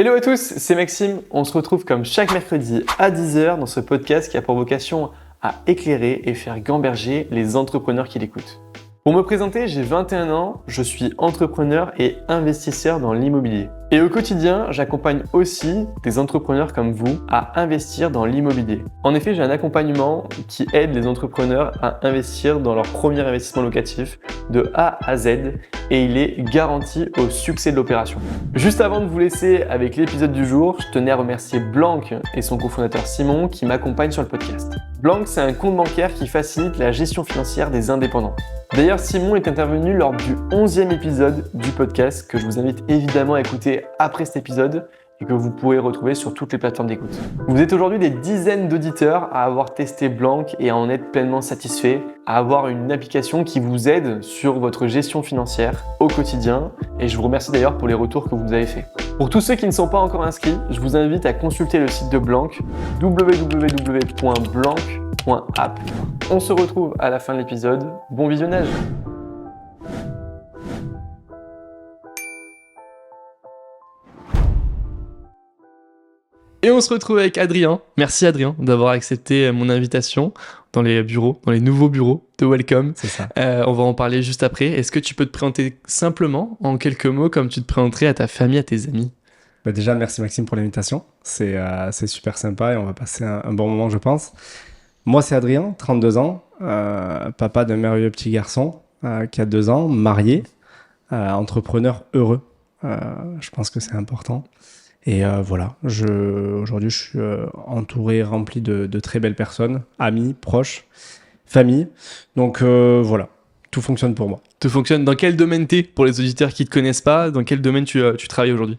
Hello à tous, c'est Maxime. On se retrouve comme chaque mercredi à 10h dans ce podcast qui a pour vocation à éclairer et faire gamberger les entrepreneurs qui l'écoutent. Pour me présenter, j'ai 21 ans, je suis entrepreneur et investisseur dans l'immobilier. Et au quotidien, j'accompagne aussi des entrepreneurs comme vous à investir dans l'immobilier. En effet, j'ai un accompagnement qui aide les entrepreneurs à investir dans leur premier investissement locatif de A à Z et il est garanti au succès de l'opération. Juste avant de vous laisser avec l'épisode du jour, je tenais à remercier Blanc et son cofondateur Simon qui m'accompagnent sur le podcast. Blanc, c'est un compte bancaire qui facilite la gestion financière des indépendants. D'ailleurs, Simon est intervenu lors du 11e épisode du podcast que je vous invite évidemment à écouter après cet épisode et que vous pourrez retrouver sur toutes les plateformes d'écoute. Vous êtes aujourd'hui des dizaines d'auditeurs à avoir testé Blanc et à en être pleinement satisfait, à avoir une application qui vous aide sur votre gestion financière au quotidien et je vous remercie d'ailleurs pour les retours que vous nous avez faits. Pour tous ceux qui ne sont pas encore inscrits, je vous invite à consulter le site de Blanc, www.blanc.app. On se retrouve à la fin de l'épisode. Bon visionnage! Et on se retrouve avec Adrien. Merci Adrien d'avoir accepté mon invitation dans les nouveaux bureaux de Welcome. C'est ça. On va en parler juste après. Est-ce que tu peux te présenter simplement en quelques mots comme tu te présenterais à ta famille, à tes amis? Déjà, merci Maxime pour l'invitation. C'est super sympa et on va passer un bon moment, je pense. Moi, c'est Adrien, 32 ans, papa d'un merveilleux petit garçon qui a 2 ans, marié, entrepreneur heureux. Je pense que c'est important. Et voilà, aujourd'hui, je suis entouré, rempli de très belles personnes, amis, proches, famille. Donc voilà, tout fonctionne pour moi. Tout fonctionne. Dans quel domaine t'es pour les auditeurs qui ne te connaissent pas? Dans quel domaine tu travailles aujourd'hui?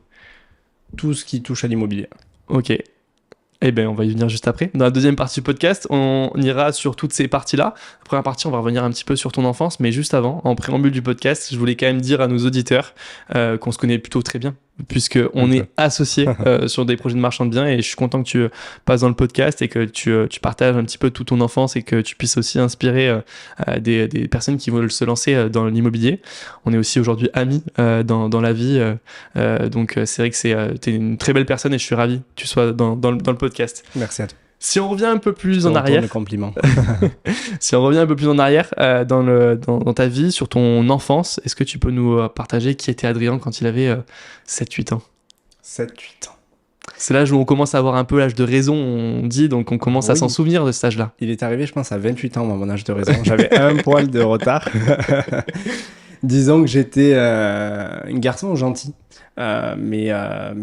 Tout ce qui touche à l'immobilier. Ok. Eh bien, on va y venir juste après. Dans la deuxième partie du podcast, on ira sur toutes ces parties-là. La première partie, on va revenir un petit peu sur ton enfance, mais juste avant, en préambule du podcast, je voulais quand même dire à nos auditeurs qu'on se connaît plutôt très bien, puisqu'on est associés sur des projets de marchand de biens et je suis content que tu passes dans le podcast et que tu partages un petit peu toute ton enfance et que tu puisses aussi inspirer des personnes qui veulent se lancer dans l'immobilier. On est aussi aujourd'hui amis dans la vie, donc c'est vrai que t'es une très belle personne et je suis ravi que tu sois dans le podcast. Merci à toi. Si on revient un peu plus en arrière, le compliment. si on revient un peu plus en arrière dans ta vie, sur ton enfance, est-ce que tu peux nous partager qui était Adrien quand il avait 7-8 ans? 7-8 ans. C'est l'âge où on commence à avoir un peu l'âge de raison, on dit, donc on commence à s'en souvenir de cet âge-là. Il est arrivé, je pense, à 28 ans, moi, mon âge de raison. J'avais un poil de retard. Disons que j'étais un garçon gentil, mais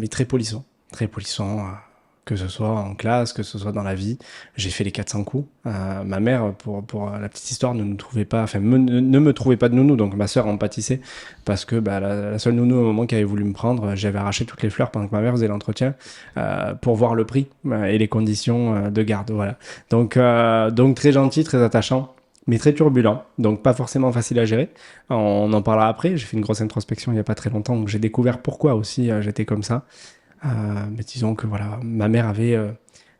très polisson. Très polisson. Que ce soit en classe, que ce soit dans la vie. J'ai fait les 400 coups. Ma mère, pour la petite histoire, ne me trouvait pas de nounou, donc ma sœur en pâtissait, parce que la seule nounou au moment qu'elle avait voulu me prendre, j'avais arraché toutes les fleurs pendant que ma mère faisait l'entretien, pour voir le prix et les conditions de garde. Voilà. Donc très gentil, très attachant, mais très turbulent, donc pas forcément facile à gérer. On en parlera après. J'ai fait une grosse introspection il n'y a pas très longtemps, donc j'ai découvert pourquoi aussi j'étais comme ça. Mais disons que voilà, ma mère avait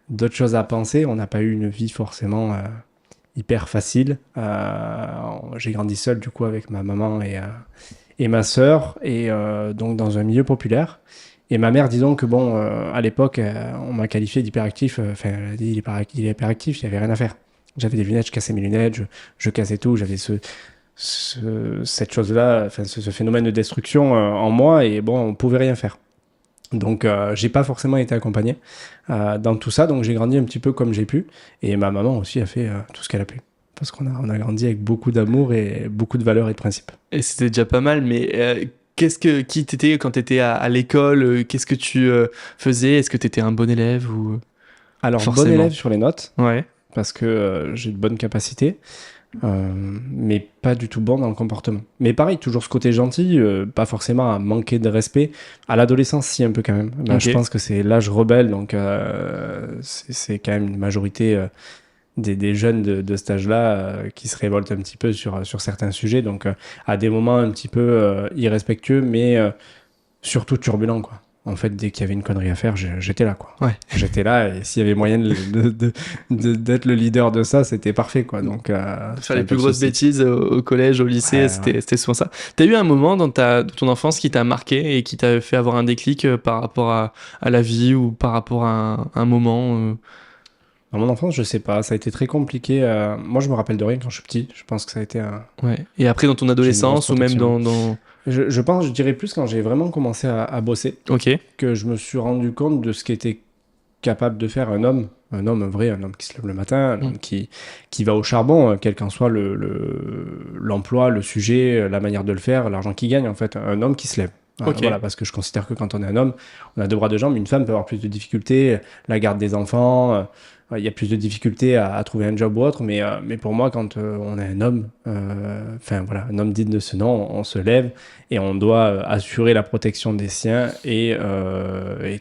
d'autres choses à penser. On n'a pas eu une vie forcément hyper facile. J'ai grandi seul du coup avec ma maman et ma sœur, et donc dans un milieu populaire. Et ma mère, disons que bon, à l'époque, on m'a qualifié d'hyperactif. Enfin, elle a dit il est hyperactif, il n'y avait rien à faire. J'avais des lunettes, je cassais mes lunettes, je cassais tout. J'avais cette chose-là, enfin ce phénomène de destruction en moi, et bon, on pouvait rien faire. Donc j'ai pas forcément été accompagné dans tout ça, donc j'ai grandi un petit peu comme j'ai pu, et ma maman aussi a fait tout ce qu'elle a pu, parce qu'on a grandi avec beaucoup d'amour et beaucoup de valeurs et de principes. Et c'était déjà pas mal, mais qui t'étais quand t'étais à l'école? Qu'est-ce que tu faisais? Est-ce que t'étais un bon élève ou... Alors bon élève sur les notes, ouais, parce que j'ai de bonnes capacités. Mais pas du tout bon dans le comportement. Mais pareil, toujours ce côté gentil, pas forcément à manquer de respect. À l'adolescence, si, un peu quand même. Okay. Je pense que c'est l'âge rebelle, donc c'est quand même une majorité des jeunes de cet âge-là qui se révoltent un petit peu sur certains sujets. Donc à des moments un petit peu irrespectueux, mais surtout turbulents, quoi. en fait, dès qu'il y avait une connerie à faire, j'étais là, quoi. Ouais. J'étais là, et s'il y avait moyen d'être le leader de ça, c'était parfait, quoi. Donc, faire les plus grosses bêtises au collège, au lycée, Ouais, c'était souvent ça. T'as eu un moment dans ton enfance qui t'a marqué et qui t'a fait avoir un déclic par rapport à la vie ou par rapport à un moment Dans mon enfance, je sais pas, ça a été très compliqué. Moi, je me rappelle de rien quand je suis petit. Je pense que ça a été un... Ouais. Et après, dans ton adolescence ou même dans... Je pense, je dirais plus quand j'ai vraiment commencé à bosser, Ok. que je me suis rendu compte de ce qu'était capable de faire un homme vrai, un homme qui se lève le matin, un homme qui va au charbon, quel qu'en soit l'emploi, le sujet, la manière de le faire, l'argent qu'il gagne, en fait, un homme qui se lève. Ok. Voilà, parce que je considère que quand on est un homme, on a deux bras, deux jambes. Une femme peut avoir plus de difficultés, la garde des enfants, il y a plus de difficultés à trouver un job ou autre, mais pour moi, quand on est un homme, voilà, un homme digne de ce nom, on se lève et on doit assurer la protection des siens et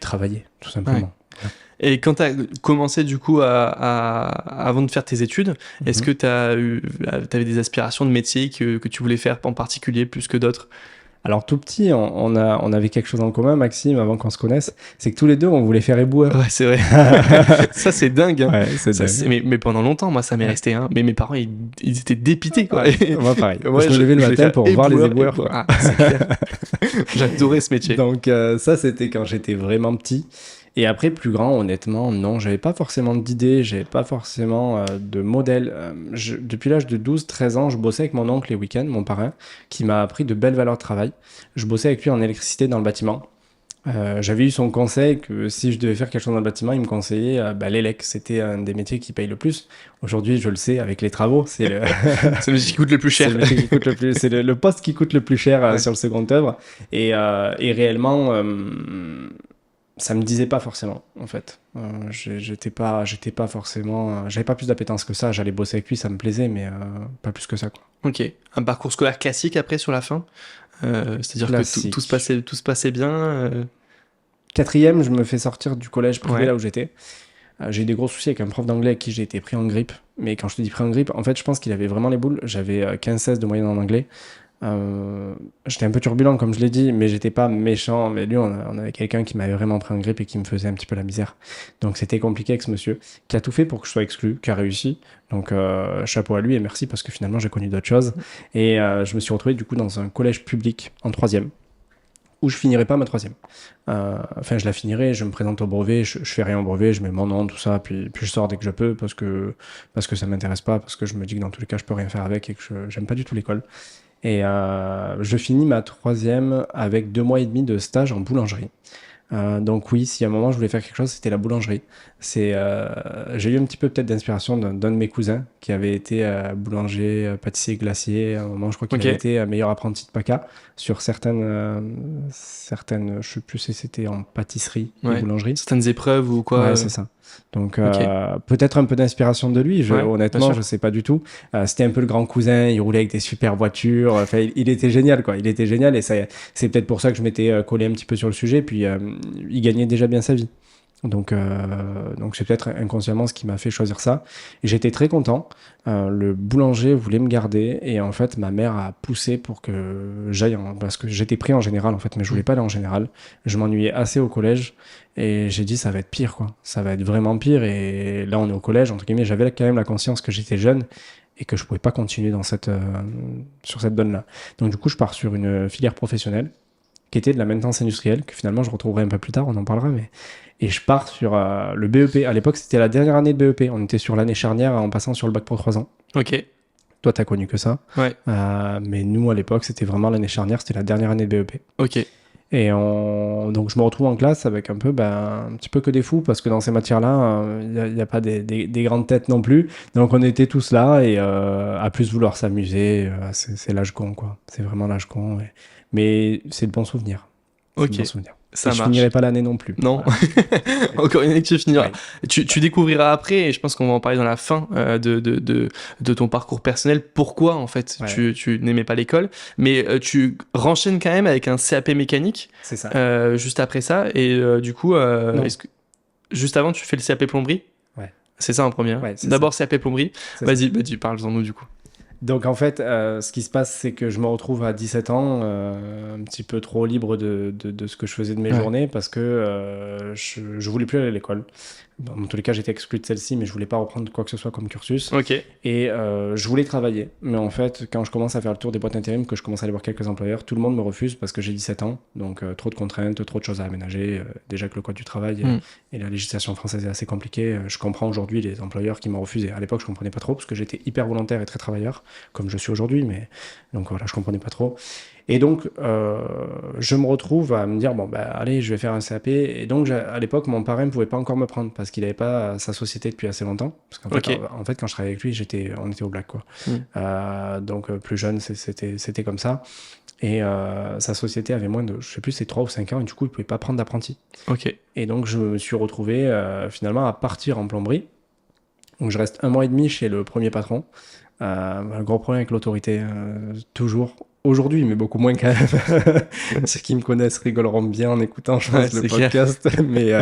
travailler, tout simplement. Ouais. Et quand tu as commencé du coup avant de faire tes études, est-ce que t'avais des aspirations de métier que tu voulais faire en particulier plus que d'autres? Alors tout petit, on avait quelque chose en commun, Maxime, avant qu'on se connaisse, c'est que tous les deux, on voulait faire éboueur. Ouais, c'est vrai. Ça, c'est dingue. Hein. Ouais, c'est dingue. Mais pendant longtemps, moi, ça m'est resté. Hein. Mais mes parents, ils étaient dépités. Quoi. Ouais, moi, pareil. Moi, je me levais le matin pour voir les éboueurs. Quoi. Ah, c'est clair. J'adorais ce métier. Donc ça, c'était quand j'étais vraiment petit. Et après, plus grand, honnêtement, non, j'avais pas forcément d'idées, j'avais pas forcément de modèle. Depuis l'âge de 12-13 ans, je bossais avec mon oncle les week-ends, mon parrain, qui m'a appris de belles valeurs de travail. Je bossais avec lui en électricité dans le bâtiment. J'avais eu son conseil que si je devais faire quelque chose dans le bâtiment, il me conseillait l'élec. C'était un des métiers qui paye le plus. Aujourd'hui, je le sais, avec les travaux, c'est le... c'est le métier qui coûte le plus cher. C'est le métier qui coûte le plus... C'est le poste qui coûte le plus cher sur le second œuvre. Et réellement... ça me disait pas forcément, en fait. J'étais pas forcément... j'avais pas plus d'appétence que ça. J'allais bosser avec lui, ça me plaisait, mais pas plus que ça, quoi. Ok. Un parcours scolaire classique après, sur la fin c'est-à-dire que tout se passait bien 4e, je me fais sortir du collège privé là où j'étais. J'ai eu des gros soucis avec un prof d'anglais avec qui j'ai été pris en grippe. Mais quand je te dis pris en grippe, en fait, je pense qu'il avait vraiment les boules. J'avais 15-16 de moyenne en anglais. J'étais un peu turbulent comme je l'ai dit, mais j'étais pas méchant. Mais lui, on avait quelqu'un qui m'avait vraiment pris en grippe et qui me faisait un petit peu la misère. Donc c'était compliqué avec ce monsieur, qui a tout fait pour que je sois exclu, qui a réussi. Donc chapeau à lui et merci parce que finalement j'ai connu d'autres choses. Et je me suis retrouvé du coup dans un collège public en 3e, où je finirai pas ma 3e. Enfin, je la finirai, je me présente au brevet, je fais rien au brevet, je mets mon nom, tout ça, puis je sors dès que je peux parce que ça m'intéresse pas, parce que je me dis que dans tous les cas je peux rien faire avec et que j'aime pas du tout l'école. Et je finis ma 3e avec 2 mois et demi de stage en boulangerie. Donc oui, si à un moment je voulais faire quelque chose, c'était la boulangerie. J'ai eu un petit peu peut-être d'inspiration d'un de mes cousins qui avait été boulanger, pâtissier, glacier. À un moment, je crois qu'il avait été meilleur apprenti de PACA sur certaines, je sais plus si c'était en pâtisserie ou boulangerie. Certaines épreuves ou quoi. Ouais, c'est ça. Donc peut-être un peu d'inspiration de lui, honnêtement je sais pas du tout. C'était un peu le grand cousin, il roulait avec des super voitures, enfin il était génial quoi, il était génial et c'est peut-être pour ça que je m'étais collé un petit peu sur le sujet, puis il gagnait déjà bien sa vie. Donc c'est peut-être inconsciemment ce qui m'a fait choisir ça. Et j'étais très content. Le boulanger voulait me garder et en fait ma mère a poussé pour que j'aille parce que j'étais pris en général en fait, mais je voulais pas aller en général. Je m'ennuyais assez au collège et j'ai dit ça va être pire quoi. Ça va être vraiment pire et là on est au collège entre guillemets. J'avais quand même la conscience que j'étais jeune et que je pouvais pas continuer sur cette donne là. Donc du coup je pars sur une filière professionnelle qui était de la maintenance industrielle, que finalement je retrouverai un peu plus tard, on en parlera, et je pars sur le BEP. À l'époque, c'était la dernière année de BEP. On était sur l'année charnière en passant sur le bac pro 3 ans. Ok. Toi, t'as connu que ça. Ouais. Mais nous, à l'époque, c'était vraiment l'année charnière, c'était la dernière année de BEP. Ok. Et donc, je me retrouve en classe avec un petit peu que des fous, parce que dans ces matières-là, il n'y a pas des grandes têtes non plus. Donc, on était tous là, et à plus vouloir s'amuser, c'est l'âge con, quoi. C'est vraiment l'âge con. Mais c'est de bons souvenirs. Ok. De bons souvenirs. Ça marche. Je finirai pas l'année non plus. Non. Voilà. Encore une année que tu finiras. Ouais. Tu découvriras après, et je pense qu'on va en parler dans la fin de ton parcours personnel, pourquoi en fait tu n'aimais pas l'école, mais tu renchaînes quand même avec un CAP mécanique. C'est ça. Juste après ça, et du coup, juste avant, tu fais le CAP plomberie. Ouais. C'est ça en premier. Ouais, d'abord ça. CAP plomberie. Vas-y, parle-en nous du coup. Donc en fait, ce qui se passe, c'est que je me retrouve à 17 ans, un petit peu trop libre de ce que je faisais de mes journées parce que je voulais plus aller à l'école. Dans tous les cas, j'étais exclu de celle-ci, mais je voulais pas reprendre quoi que ce soit comme cursus. Ok. Et je voulais travailler. Mais en fait, quand je commence à faire le tour des boîtes intérim, que je commence à aller voir quelques employeurs, tout le monde me refuse parce que j'ai 17 ans. Donc trop de contraintes, trop de choses à aménager. Déjà que le code du travail et la législation française est assez compliquée. Je comprends aujourd'hui les employeurs qui m'ont refusé. À l'époque, je comprenais pas trop parce que j'étais hyper volontaire et très travailleur, comme je suis aujourd'hui. Mais donc voilà, je comprenais pas trop. Et donc, je me retrouve à me dire, bon, bah, allez, je vais faire un CAP. Et donc, à l'époque, mon parrain ne pouvait pas encore me prendre parce qu'il n'avait pas sa société depuis assez longtemps. Parce qu'en fait, en fait, quand je travaillais avec lui, on était au black, quoi. Donc, plus jeune, c'était comme ça. Et sa société avait moins de, je sais plus, c'est 3 ou 5 ans. Et du coup, il ne pouvait pas prendre d'apprenti. Et donc, je me suis retrouvé finalement à partir en plomberie. Donc, je reste 1 mois et demi chez le premier patron. Un gros problème avec l'autorité, toujours. Aujourd'hui, mais beaucoup moins quand même. Ceux qui me connaissent rigoleront bien en écoutant, je pense, le podcast. Mais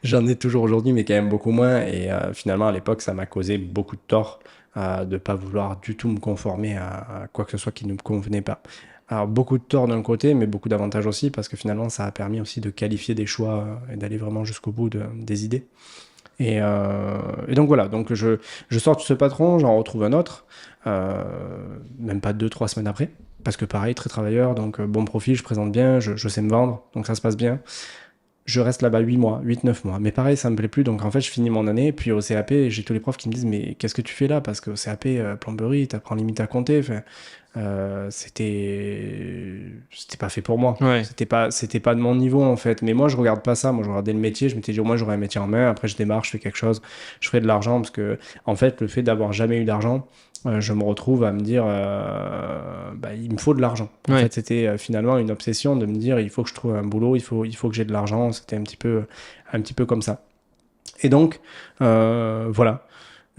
j'en ai toujours aujourd'hui, mais quand même beaucoup moins. Et finalement, à l'époque, ça m'a causé beaucoup de tort de ne pas vouloir du tout me conformer à quoi que ce soit qui ne me convenait pas. Alors, beaucoup de tort d'un côté, mais beaucoup d'avantages aussi, parce que finalement, ça a permis aussi de qualifier des choix et d'aller vraiment jusqu'au bout des idées. Et donc voilà, donc je sors de ce patron, j'en retrouve un autre, même pas 2-3 semaines après, parce que pareil, très travailleur, donc bon profil, je présente bien, je sais me vendre, donc ça se passe bien. Je reste là-bas 8 mois, 8-9 mois. Mais pareil, ça me plaît plus, donc en fait, je finis mon année, puis au CAP, j'ai tous les profs qui me disent, mais qu'est-ce que tu fais là? Parce qu'au CAP, plomberie, t'apprends limite à compter, enfin, c'était pas fait pour moi. C'était pas de mon niveau, en fait. Mais moi, je regarde pas ça. Moi, je regardais le métier. Je m'étais dit, au moins, j'aurai un métier en main. Après, je démarre, je fais quelque chose. Je ferai de l'argent. Parce que, en fait, le fait d'avoir jamais eu d'argent, je me retrouve à me dire, il me faut de l'argent. En fait, c'était finalement une obsession de me dire, il faut que je trouve un boulot, il faut que j'ai de l'argent. C'était un petit peu comme ça. Et donc, voilà.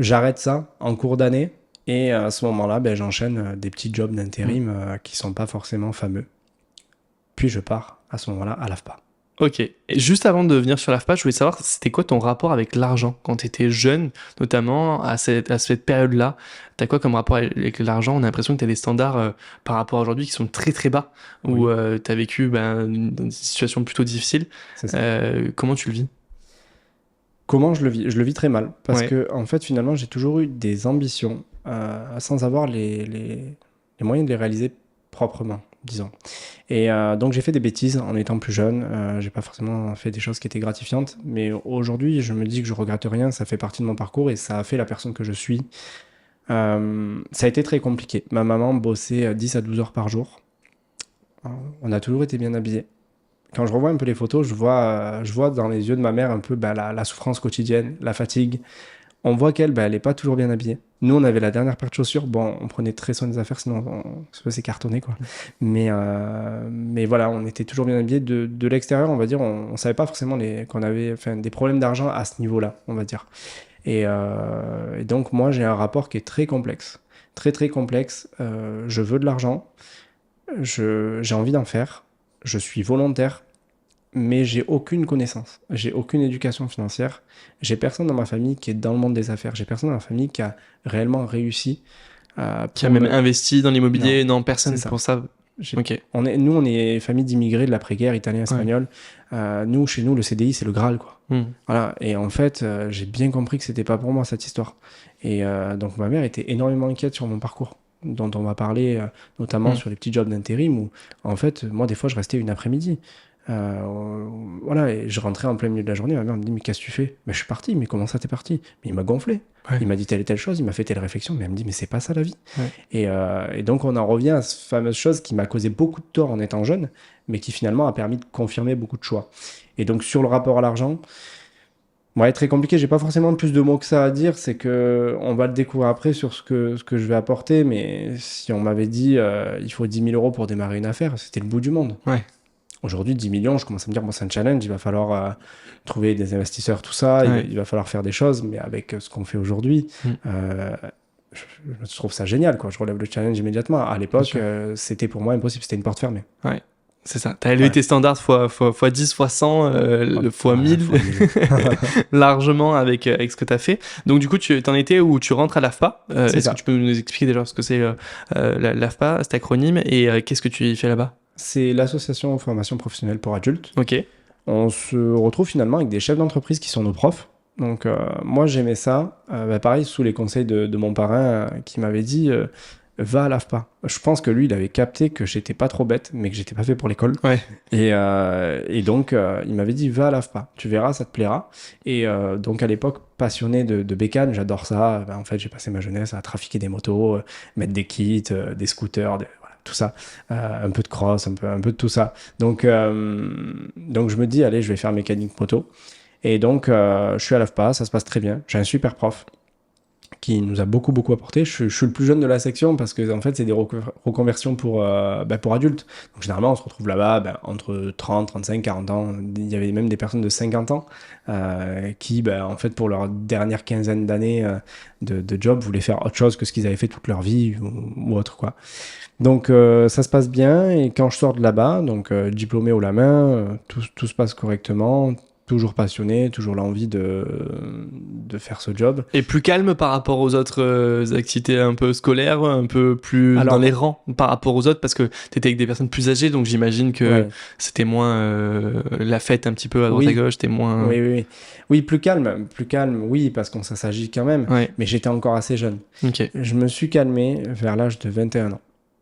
J'arrête ça en cours d'année. Et à ce moment-là, j'enchaîne des petits jobs d'intérim qui sont pas forcément fameux. Puis je pars à ce moment-là à l'AFPA. Ok. Et juste avant de venir sur l'AFPA, je voulais savoir, c'était quoi ton rapport avec l'argent quand tu étais jeune, notamment à cette période-là? Tu as quoi comme rapport avec l'argent? On a l'impression que tu as des standards par rapport à aujourd'hui qui sont très très bas, où tu as vécu une situation plutôt difficile. C'est ça. Comment tu le vis? Comment je le vis? Je le vis très mal. Parce que, en fait, finalement, j'ai toujours eu des ambitions sans avoir les moyens de les réaliser proprement, disons. Et donc, j'ai fait des bêtises en étant plus jeune. J'ai pas forcément fait des choses qui étaient gratifiantes. Mais aujourd'hui, je me dis que je regrette rien. Ça fait partie de mon parcours et ça a fait la personne que je suis. Ça a été très compliqué. Ma maman bossait 10 à 12 heures par jour. On a toujours été bien habillés. Quand je revois un peu les photos, je vois dans les yeux de ma mère un peu la souffrance quotidienne, la fatigue. On voit qu'elle, elle n'est pas toujours bien habillée. Nous, on avait la dernière paire de chaussures. Bon, on prenait très soin des affaires, sinon on se faisait cartonner, quoi. Mais voilà, on était toujours bien habillés. De l'extérieur, on va dire, on ne savait pas forcément qu'on avait des problèmes d'argent à ce niveau-là, on va dire. Et donc, moi, j'ai un rapport qui est très complexe. Très, très complexe. Je veux de l'argent. J'ai envie d'en faire. Je suis volontaire, mais j'ai aucune connaissance. J'ai aucune éducation financière. J'ai personne dans ma famille qui est dans le monde des affaires. J'ai personne dans ma famille qui a réellement réussi. Qui a même investi dans l'immobilier? Non, personne pour ça. Okay. On est famille d'immigrés de l'après-guerre, italiens, espagnols. Chez nous, le CDI, c'est le Graal, quoi. Voilà. Et en fait, j'ai bien compris que c'était pas pour moi, cette histoire. Et donc, ma mère était énormément inquiète sur mon parcours, dont on va parler notamment sur les petits jobs d'intérim où, en fait, moi, des fois, je restais une après-midi. Voilà, et je rentrais en plein milieu de la journée, ma mère me dit, mais qu'est-ce que tu fais? Mais je suis parti. Mais comment ça t'es parti? Mais il m'a gonflé. Il m'a dit telle et telle chose, il m'a fait telle réflexion, mais elle me dit, mais c'est pas ça la vie. Et donc on en revient à cette fameuse chose qui m'a causé beaucoup de tort en étant jeune, mais qui finalement a permis de confirmer beaucoup de choix. Et donc sur le rapport à l'argent, très compliqué, j'ai pas forcément plus de mots que ça à dire, c'est que on va le découvrir après sur ce que je vais apporter, mais si on m'avait dit il faut 10 000 euros pour démarrer une affaire, c'était le bout du monde. Aujourd'hui, 10 millions, je commence à me dire, bon, c'est un challenge, il va falloir trouver des investisseurs, tout ça, il va falloir faire des choses, mais avec ce qu'on fait aujourd'hui, je trouve ça génial, quoi. Je relève le challenge immédiatement. À l'époque, c'était pour moi impossible, c'était une porte fermée. C'est ça. T'as élevé tes standards fois 10, fois 100, fois 1000, largement avec ce que t'as fait. Donc du coup, tu t'en étais où tu rentres à l'AFPA. Est-ce que tu peux nous expliquer déjà ce que c'est l'AFPA, cet acronyme, et qu'est-ce que tu y fais là-bas? C'est l'association de formation professionnelle pour adultes. Ok. On se retrouve finalement avec des chefs d'entreprise qui sont nos profs. Donc moi j'aimais ça. Pareil, sous les conseils de mon parrain qui m'avait dit va à l'AFPA. Je pense que lui, il avait capté que j'étais pas trop bête, mais que j'étais pas fait pour l'école. Ouais. Et donc, il m'avait dit, va à l'AFPA, tu verras, ça te plaira. Et donc, à l'époque, passionné de bécane, j'adore ça. En fait, j'ai passé ma jeunesse à trafiquer des motos, mettre des kits, des scooters, voilà, tout ça. Un peu de cross, un peu de tout ça. Donc, je me dis, allez, je vais faire mécanique moto. Et donc, je suis à l'AFPA, ça se passe très bien. J'ai un super prof qui nous a beaucoup apporté. Je suis le plus jeune de la section parce que en fait c'est des reconversions pour adultes. Donc généralement on se retrouve là-bas entre 30, 35, 40 ans. Il y avait même des personnes de 50 ans qui en fait pour leur dernière quinzaine d'années de job voulaient faire autre chose que ce qu'ils avaient fait toute leur vie ou autre quoi. Donc ça se passe bien et quand je sors de là-bas, donc diplômé haut la main, tout se passe correctement. Toujours passionné, toujours l'envie de faire ce job. Et plus calme par rapport aux autres activités un peu scolaires, un peu plus dans les rangs par rapport aux autres, parce que t'étais avec des personnes plus âgées, donc j'imagine que c'était moins la fête un petit peu à droite à gauche, t'es moins... Oui, plus calme, oui, parce qu'on s'agit quand même, mais j'étais encore assez jeune. Okay. Je me suis calmé vers l'âge de 21 ans.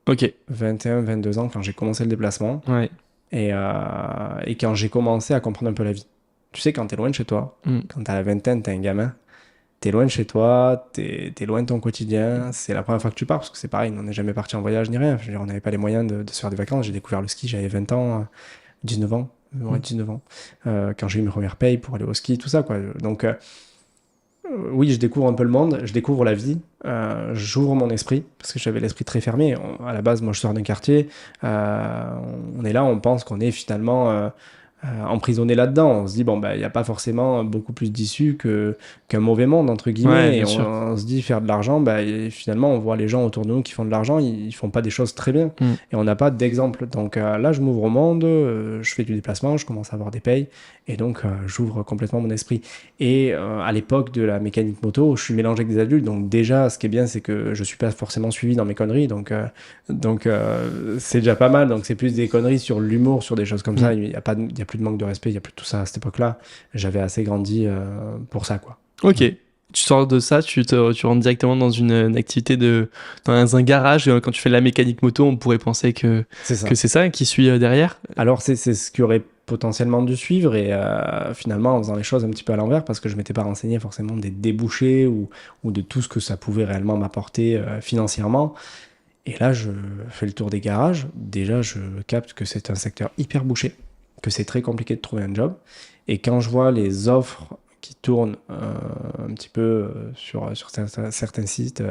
Ok. 21, 22 ans, quand j'ai commencé le déplacement, et quand j'ai commencé à comprendre un peu la vie. Tu sais, quand t'es loin de chez toi, quand t'as la vingtaine, t'es un gamin, t'es loin de chez toi, t'es loin de ton quotidien, c'est la première fois que tu pars, parce que c'est pareil, on n'est jamais parti en voyage ni rien. Je veux dire, on n'avait pas les moyens de se faire des vacances. J'ai découvert le ski, j'avais 20 ans, 19 ans, 19 ans, quand j'ai eu mes premières payes pour aller au ski, tout ça, quoi. Donc, oui, je découvre un peu le monde, je découvre la vie, j'ouvre mon esprit, parce que j'avais l'esprit très fermé. À la base, moi, je sors d'un quartier, on est là, on pense qu'on est finalement... emprisonné là-dedans. On se dit, bon, il n'y a pas forcément beaucoup plus d'issue qu'un mauvais monde, entre guillemets. Et on se dit, faire de l'argent, finalement, on voit les gens autour de nous qui font de l'argent, ils font pas des choses très bien. Et on n'a pas d'exemple. Donc là, je m'ouvre au monde, je fais du déplacement, je commence à avoir des payes. Et donc, j'ouvre complètement mon esprit. Et à l'époque de la mécanique moto, je suis mélangé avec des adultes. Donc déjà, ce qui est bien, c'est que je suis pas forcément suivi dans mes conneries. Donc c'est déjà pas mal. Donc c'est plus des conneries sur l'humour, sur des choses comme ça. Il y a plus de manque de respect, il y a plus de tout ça à cette époque-là. J'avais assez grandi pour ça, quoi. Ok. Tu sors de ça, tu rentres directement dans une activité dans un garage. Quand tu fais de la mécanique moto, on pourrait penser que c'est ça qui suit derrière. Alors c'est ce qui aurait potentiellement dû suivre et finalement en faisant les choses un petit peu à l'envers parce que je m'étais pas renseigné forcément des débouchés ou de tout ce que ça pouvait réellement m'apporter financièrement. Et là, je fais le tour des garages. Déjà, je capte que c'est un secteur hyper bouché, que c'est très compliqué de trouver un job. Et quand je vois les offres qui tournent un petit peu sur certains sites,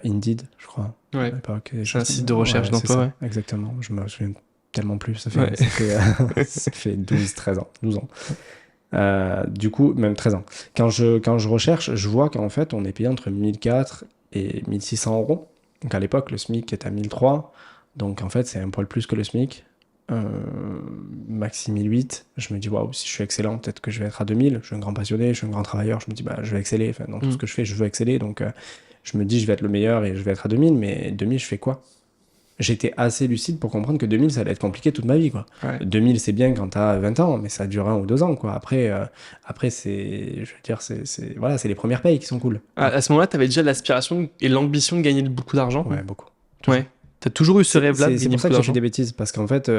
Indeed, je crois. Ouais. C'est un site de recherche d'emploi. Ouais. Exactement. Je me souviens tellement plus. Ça fait 13 ans. Du coup, même 13 ans. Quand je recherche, je vois qu'en fait, on est payé entre 1400 et 1600 euros. Donc à l'époque, le SMIC est à 1003. Donc en fait, c'est un poil plus que le SMIC. Maxi 1008. Je me dis, waouh, si je suis excellent, peut-être que je vais être à 2000. Je suis un grand passionné, je suis un grand travailleur. Je me dis, je vais exceller. Enfin, dans tout ce que je fais, je veux exceller. Donc je me dis, je vais être le meilleur et je vais être à 2000. Mais 2000, je fais quoi? J'étais assez lucide pour comprendre que 2000, ça allait être compliqué toute ma vie, quoi. 2000, c'est bien quand t'as 20 ans, mais ça dure 1 ou 2 ans, quoi. Après c'est, je veux dire, c'est les premières payes qui sont cool. À ce moment-là, t'avais déjà l'aspiration et l'ambition de gagner beaucoup d'argent? Ouais, beaucoup. Ouais. T'as toujours eu ce rêve-là de gagner beaucoup d'argent? C'est pour ça que j'ai fait des bêtises, parce qu'en fait,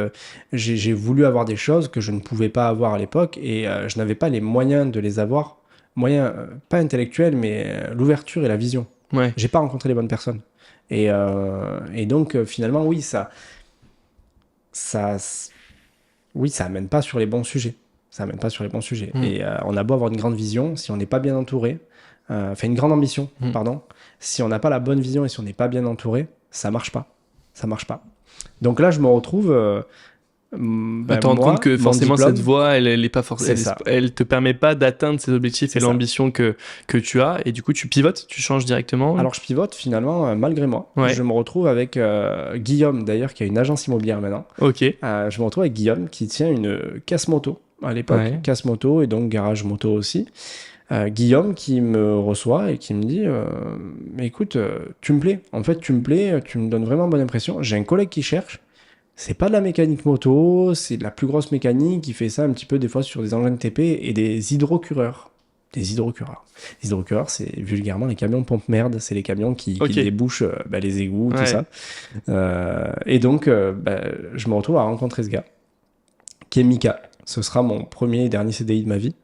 j'ai voulu avoir des choses que je ne pouvais pas avoir à l'époque, et je n'avais pas les moyens de les avoir. Moyens, pas intellectuels, mais l'ouverture et la vision. Ouais. J'ai pas rencontré les bonnes personnes. Et donc finalement oui ça amène pas sur les bons sujets. Et on a beau avoir une grande vision, si on n'est pas bien entouré, une grande ambition, pardon, si on n'a pas la bonne vision et si on n'est pas bien entouré, ça marche pas. Donc là je me retrouve te rendre compte que forcément diplôme, cette voie, elle est pas c'est ça. elle te permet pas d'atteindre ces objectifs C'est et ça. l'ambition que tu as, et du coup tu pivotes, tu changes directement. Alors je pivote finalement malgré moi. Ouais. Je me retrouve avec Guillaume d'ailleurs qui a une agence immobilière maintenant. Ok. Je me retrouve avec Guillaume qui tient une casse moto à l'époque, Ouais. casse moto et donc garage moto aussi. Guillaume qui me reçoit et qui me dit mais écoute, tu me plais, en fait tu me plais, tu me donnes vraiment bonne impression. J'ai un collègue qui cherche, c'est pas de la mécanique moto, c'est de la plus grosse mécanique, il fait ça un petit peu des fois sur des engins de TP et des hydrocureurs. Des hydrocureurs. Les hydrocureurs, c'est vulgairement les camions pompe-merde, c'est les camions qui Ok. débouchent les égouts, Ouais. tout ça. Et donc, je me retrouve à rencontrer ce gars, qui est Mika. Ce sera mon premier et dernier CDI de ma vie.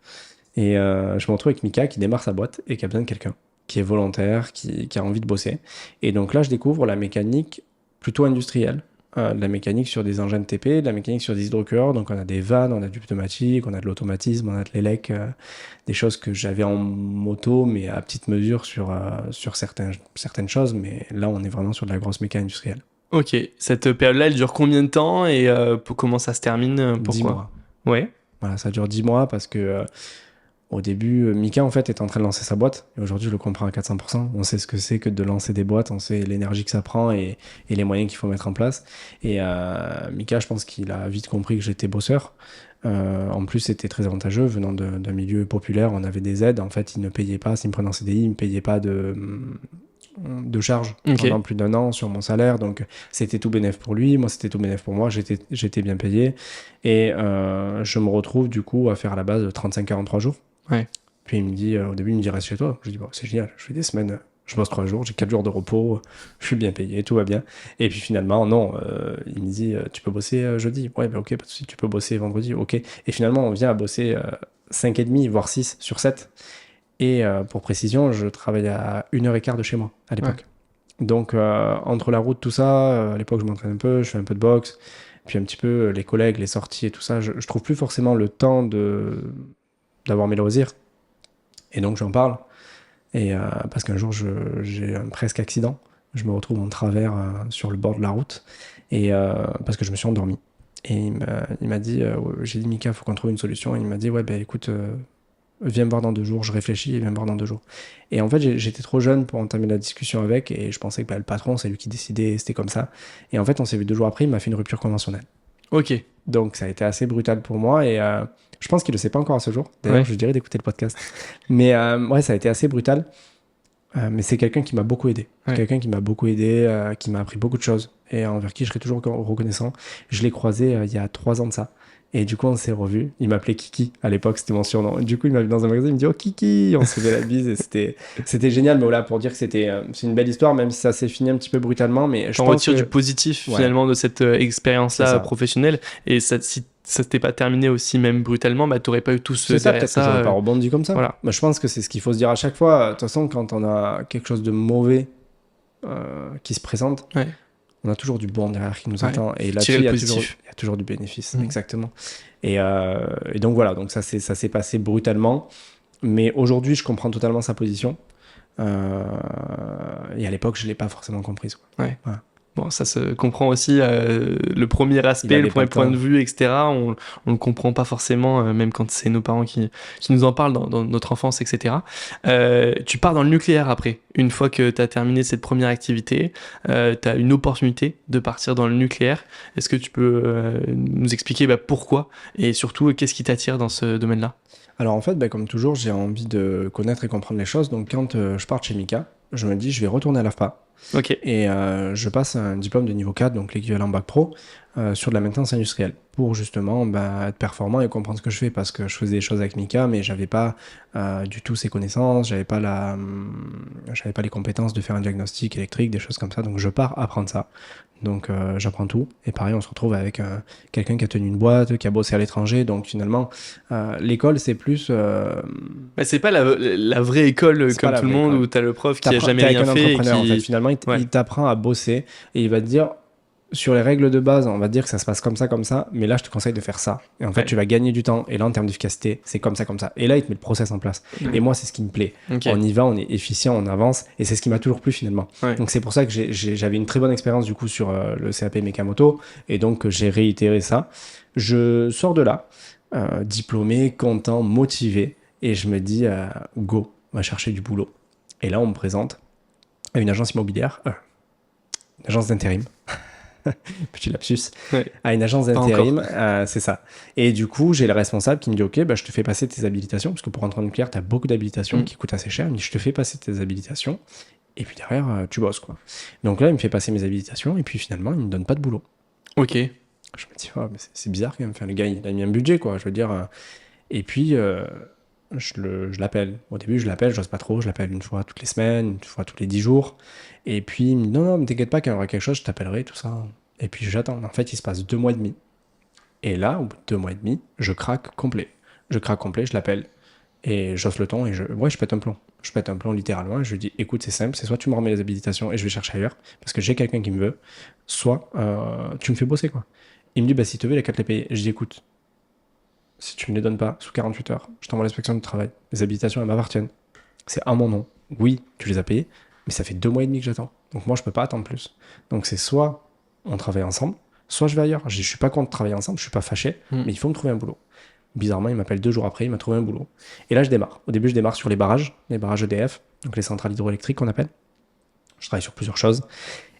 Et je me retrouve avec Mika qui démarre sa boîte et qui a besoin de quelqu'un, qui est volontaire, qui a envie de bosser. Et donc là, je découvre la mécanique plutôt industrielle. De la mécanique sur des engins de TP, de la mécanique sur des hydrocureurs. Donc on a des vannes, on a du pneumatique, on a de l'automatisme, on a de l'élec, des choses que j'avais en moto, mais à petite mesure sur certaines choses. Mais là, on est vraiment sur de la grosse mécanique industrielle. Ok. Cette période-là, elle dure combien de temps et comment ça se termine? 10 Pourquoi? mois. Ouais. Voilà, ça dure 10 mois parce que au début, Mika en fait est en train de lancer sa boîte et aujourd'hui je le comprends à 400%. On sait ce que c'est que de lancer des boîtes, on sait l'énergie que ça prend et les moyens qu'il faut mettre en place. Et Mika, je pense qu'il a vite compris que j'étais bosseur. En plus, c'était très avantageux venant d'un milieu populaire. On avait des aides. En fait, il ne payait pas. S'il me prenait en CDI, il ne me payait pas de charge pendant plus d'1 an sur mon salaire. Donc, c'était tout bénef pour lui. Moi, c'était tout bénef pour moi. J'étais bien payé. Et je me retrouve du coup à faire à la base 35-43 jours. Ouais. Puis il me dit, au début, il me dit reste chez toi. Je dis, bon, c'est génial. Je fais des semaines, je bosse 3 jours, j'ai 4 jours de repos, je suis bien payé, tout va bien. Et puis finalement, non, il me dit, tu peux bosser jeudi. Ouais, ben ok, pas de souci, tu peux bosser vendredi, ok. Et finalement, on vient à bosser 5,5, voire 6 sur 7. Et pour précision, je travaillais à 1h15 de chez moi à l'époque. Ouais. Donc, entre la route, tout ça, à l'époque, je m'entraîne un peu, je fais un peu de boxe, puis un petit peu les collègues, les sorties et tout ça, je trouve plus forcément le temps d'avoir mes loisirs. Et donc, j'en parle. Et parce qu'un jour, j'ai un presque accident. Je me retrouve en travers sur le bord de la route. Et parce que je me suis endormi. Et il m'a dit, j'ai dit, Mika, il faut qu'on trouve une solution. Et il m'a dit, ouais, ben écoute, viens me voir dans 2 jours. Je réfléchis et viens me voir dans 2 jours. Et en fait, j'étais trop jeune pour entamer la discussion avec. Et je pensais que le patron, c'est lui qui décidait. C'était comme ça. Et en fait, on s'est vu 2 jours après. Il m'a fait une rupture conventionnelle. Ok. Donc, ça a été assez brutal pour moi. Et je pense qu'il ne le sait pas encore à ce jour. D'ailleurs, je dirais d'écouter le podcast. Mais ouais, ça a été assez brutal. Mais c'est quelqu'un qui m'a beaucoup aidé. Ouais. Quelqu'un qui m'a beaucoup aidé, qui m'a appris beaucoup de choses et envers qui je serai toujours reconnaissant. Je l'ai croisé il y a 3 ans de ça. Et du coup, on s'est revus. Il m'appelait Kiki. À l'époque, c'était mon surnom. Et du coup, il m'a vu dans un magasin. Il me dit, oh, Kiki. On s'est fait la bise. Et c'était génial. Mais voilà, pour dire que c'est une belle histoire, même si ça s'est fini un petit peu brutalement. Mais je retire du positif, finalement, de cette expérience-là professionnelle. Et ça, si ça s'était pas terminé aussi, même brutalement, bah, t'aurais pas eu tout ce derrière ça. J'aurais pas rebondi comme ça. Voilà. Bah, je pense que c'est ce qu'il faut se dire à chaque fois. De toute façon, quand on a quelque chose de mauvais qui se présente, ouais. On a toujours du bon derrière qui nous attend. Et là-dessus, il y a toujours du bénéfice. Exactement. Et donc voilà, donc ça s'est passé brutalement. Mais aujourd'hui, je comprends totalement sa position. Et à l'époque, je ne l'ai pas forcément comprise. Quoi. Ouais. Voilà. Bon, ça se comprend aussi, le premier aspect, le premier point de vue, etc. On le comprend pas forcément, même quand c'est nos parents qui nous en parlent dans notre enfance, etc. Tu pars dans le nucléaire après. Une fois que tu as terminé cette première activité, tu as une opportunité de partir dans le nucléaire. Est-ce que tu peux nous expliquer pourquoi et surtout qu'est-ce qui t'attire dans ce domaine-là ? Alors en fait, comme toujours, j'ai envie de connaître et comprendre les choses. Donc quand je pars de chez Mika, je me dis je vais retourner à l'AFPA. Okay. Et je passe un diplôme de niveau 4, donc l'équivalent bac pro, sur de la maintenance industrielle, pour justement être performant et comprendre ce que je fais, parce que je faisais des choses avec Mika, mais j'avais pas du tout ses connaissances, j'avais pas les compétences de faire un diagnostic électrique, des choses comme ça, donc je pars apprendre ça. Donc j'apprends tout, et pareil on se retrouve avec quelqu'un qui a tenu une boîte, qui a bossé à l'étranger, donc finalement l'école c'est plus... c'est pas la vraie école comme tout le monde, où t'as le prof qui a jamais rien fait. En fait. Finalement il t'apprend à bosser, et il va te dire sur les règles de base, on va dire que ça se passe comme ça, mais là, je te conseille de faire ça. Et en fait, tu vas gagner du temps. Et là, en termes d'efficacité, c'est comme ça. Et là, il te met le process en place. Et moi, c'est ce qui me plaît. On y va, on est efficient, on avance. Et c'est ce qui m'a toujours plu, finalement. Donc, c'est pour ça que j'avais une très bonne expérience, du coup, sur le CAP Mécamoto. Et donc, j'ai réitéré ça. Je sors de là, diplômé, content, motivé. Et je me dis, go, on va chercher du boulot. Et là, on me présente à une agence immobilière, une agence d'intérim. Petit lapsus, à une agence d'intérim, c'est ça. Et du coup, j'ai le responsable qui me dit, ok, je te fais passer tes habilitations, parce que pour rentrer en nucléaire, tu as beaucoup d'habilitations qui coûtent assez cher. Il me dit, je te fais passer tes habilitations, et puis derrière, tu bosses, quoi. Donc là, il me fait passer mes habilitations, et puis finalement, il me donne pas de boulot. Ok. Je me dis, mais c'est bizarre quand même. Enfin, le gars, il a mis un budget, quoi. Je veux dire. Et puis, je l'appelle. Au début, je l'appelle, j'ose pas trop. Je l'appelle une fois toutes les semaines, une fois tous les 10 jours. Et puis, il me dit, non, mais t'inquiète pas, quand il y aura quelque chose, je t'appellerai, tout ça. Et puis, j'attends. En fait, il se passe 2 mois et demi. Et là, au bout de 2 mois et demi, je craque complet. Je l'appelle. Et j'offre le ton et je pète un plomb. Je pète un plomb littéralement et je lui dis, écoute, c'est simple, c'est soit tu me remets les habilitations et je vais chercher ailleurs, parce que j'ai quelqu'un qui me veut, soit tu me fais bosser, quoi. Il me dit, si tu veux, il a qu'à te les payer. Je dis, écoute, si tu me les donnes pas sous 48 heures, je t'envoie l'inspection du travail. Les habilitations, elles m'appartiennent. C'est à mon nom. Oui, tu les as payées, mais ça fait 2 mois et demi que j'attends. Donc moi, je peux pas attendre plus. Donc c'est soit on travaille ensemble, soit je vais ailleurs. Je suis pas contre travailler ensemble, je suis pas fâché, mais il faut me trouver un boulot. Bizarrement, il m'appelle 2 jours après, il m'a trouvé un boulot. Et là, je démarre. Au début, je démarre sur les barrages EDF, donc les centrales hydroélectriques qu'on appelle. Je travaille sur plusieurs choses.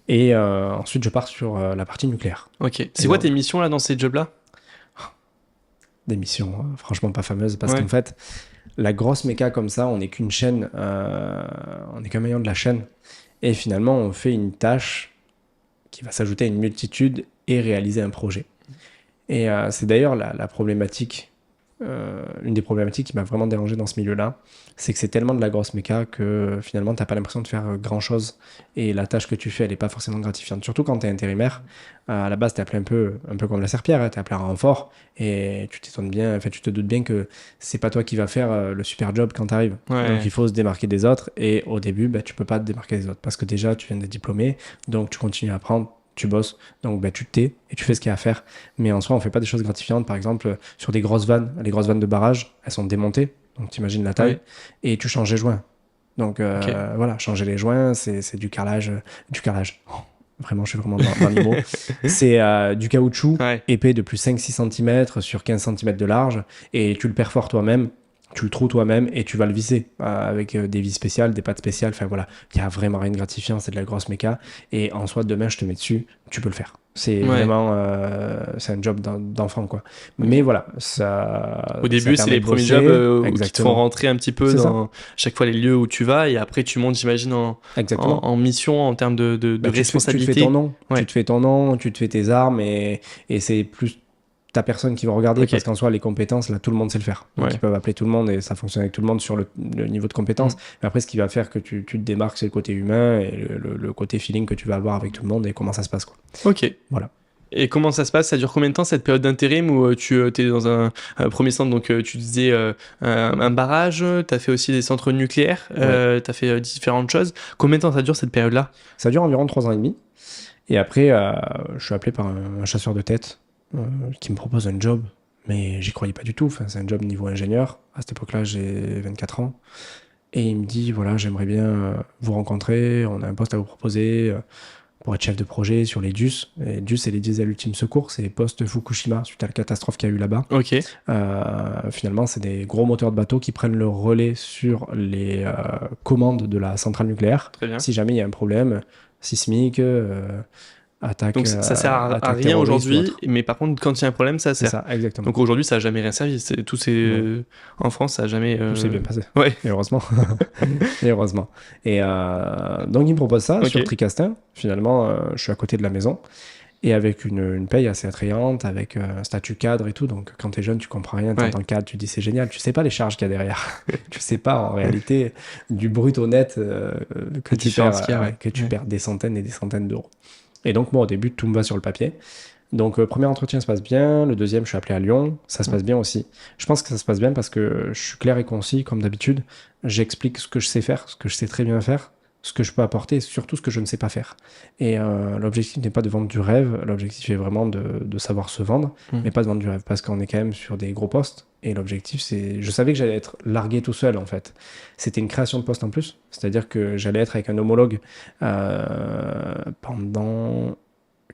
Et ensuite, je pars sur la partie nucléaire. Ok. C'est quoi tes missions là dans ces jobs-là ? Des missions franchement pas fameuses, parce qu'en fait, la grosse méca comme ça, on n'est qu'une chaîne, on n'est qu'un maillon de la chaîne. Et finalement, on fait une tâche qui va s'ajouter à une multitude et réaliser un projet. Et c'est d'ailleurs la problématique, une des problématiques qui m'a vraiment dérangé dans ce milieu-là, c'est que c'est tellement de la grosse méca que finalement, tu n'as pas l'impression de faire grand-chose. Et la tâche que tu fais, elle n'est pas forcément gratifiante. Surtout quand tu es intérimaire. À la base, tu es appelé un peu comme la serpillère, tu es appelé en renfort. Et tu te doutes bien que c'est pas toi qui vas faire le super job quand tu arrives. Donc il faut se démarquer des autres. Et au début, tu peux pas te démarquer des autres. Parce que déjà, tu viens d'être diplômé, donc tu continues à apprendre. Tu bosses, donc tu te tais et tu fais ce qu'il y a à faire. Mais en soi, on fait pas des choses gratifiantes. Par exemple, sur des grosses vannes, les grosses vannes de barrage, elles sont démontées, donc tu imagines la taille, et tu changes les joints. Donc voilà, changer les joints, c'est du carrelage. Oh, vraiment, je suis vraiment dans les mots. C'est du caoutchouc épais de plus 5-6 cm sur 15 cm de large, et tu le perfores toi-même. Tu le trouves toi-même et tu vas le visser avec des vis spéciales, des pattes spéciales. Enfin voilà, il n'y a vraiment rien de gratifiant, c'est de la grosse méca. Et en soi, demain, je te mets dessus, tu peux le faire. C'est vraiment c'est un job d'enfant, quoi. Mais voilà, ça. Au début, c'est les premiers jobs qui te font rentrer un petit peu dans chaque fois les lieux où tu vas, et après, tu montes, j'imagine, en mission en termes de responsabilité. Tu te fais ton nom, tu te fais ton nom, tu te fais tes armes, et c'est plus ta personne qui va regarder, parce qu'en soi les compétences là tout le monde sait le faire, donc ils peuvent appeler tout le monde et ça fonctionne avec tout le monde sur le niveau de compétences. Mais après ce qui va faire que tu te démarques, c'est le côté humain et le côté feeling que tu vas avoir avec tout le monde et comment ça se passe, quoi. Ok, voilà. Et comment ça se passe ? Ça dure combien de temps cette période d'intérim où tu es dans un premier centre, donc tu disais un barrage, tu as fait aussi des centres nucléaires, tu as fait différentes choses. Combien de temps ça dure cette période-là ? Ça dure environ 3 ans et demi. Et après, je suis appelé par un chasseur de tête qui me propose un job, mais j'y croyais pas du tout. Enfin, c'est un job niveau ingénieur. À cette époque-là, j'ai 24 ans. Et il me dit, voilà, j'aimerais bien vous rencontrer, on a un poste à vous proposer pour être chef de projet sur les DUS. Les DUS, c'est les diesels ultime secours, c'est les postes Fukushima, suite à la catastrophe qu'il y a eu là-bas. Ok. Finalement, c'est des gros moteurs de bateau qui prennent le relais sur les commandes de la centrale nucléaire. Très bien. Si jamais il y a un problème sismique, attaque. Donc ça sert à rien aujourd'hui, mais par contre quand il y a un problème ça sert. C'est ça, exactement. Donc aujourd'hui ça n'a jamais rien servi. En France ça n'a jamais. Tout s'est bien passé. Ouais. Et heureusement. Et donc il me propose ça sur Tricastin. Finalement je suis à côté de la maison et avec une paye assez attrayante, avec un statut cadre et tout. Donc quand t'es jeune tu comprends rien, t'es en tant que cadre, tu dis c'est génial. Tu sais pas les charges qu'il y a derrière. Tu sais pas en réalité du brut au net que tu perds des centaines et des centaines d'euros. Et donc, moi, au début, tout me va sur le papier. Donc, premier entretien se passe bien. Le deuxième, je suis appelé à Lyon. Ça se passe bien aussi. Je pense que ça se passe bien parce que je suis clair et concis, comme d'habitude. J'explique ce que je sais faire, ce que je sais très bien faire. ce que je peux apporter et surtout ce que je ne sais pas faire. Et l'objectif n'est pas de vendre du rêve, l'objectif est vraiment de savoir se vendre, mais pas de vendre du rêve, parce qu'on est quand même sur des gros postes. Et l'objectif, c'est... Je savais que j'allais être largué tout seul, en fait. C'était une création de poste en plus, c'est-à-dire que j'allais être avec un homologue pendant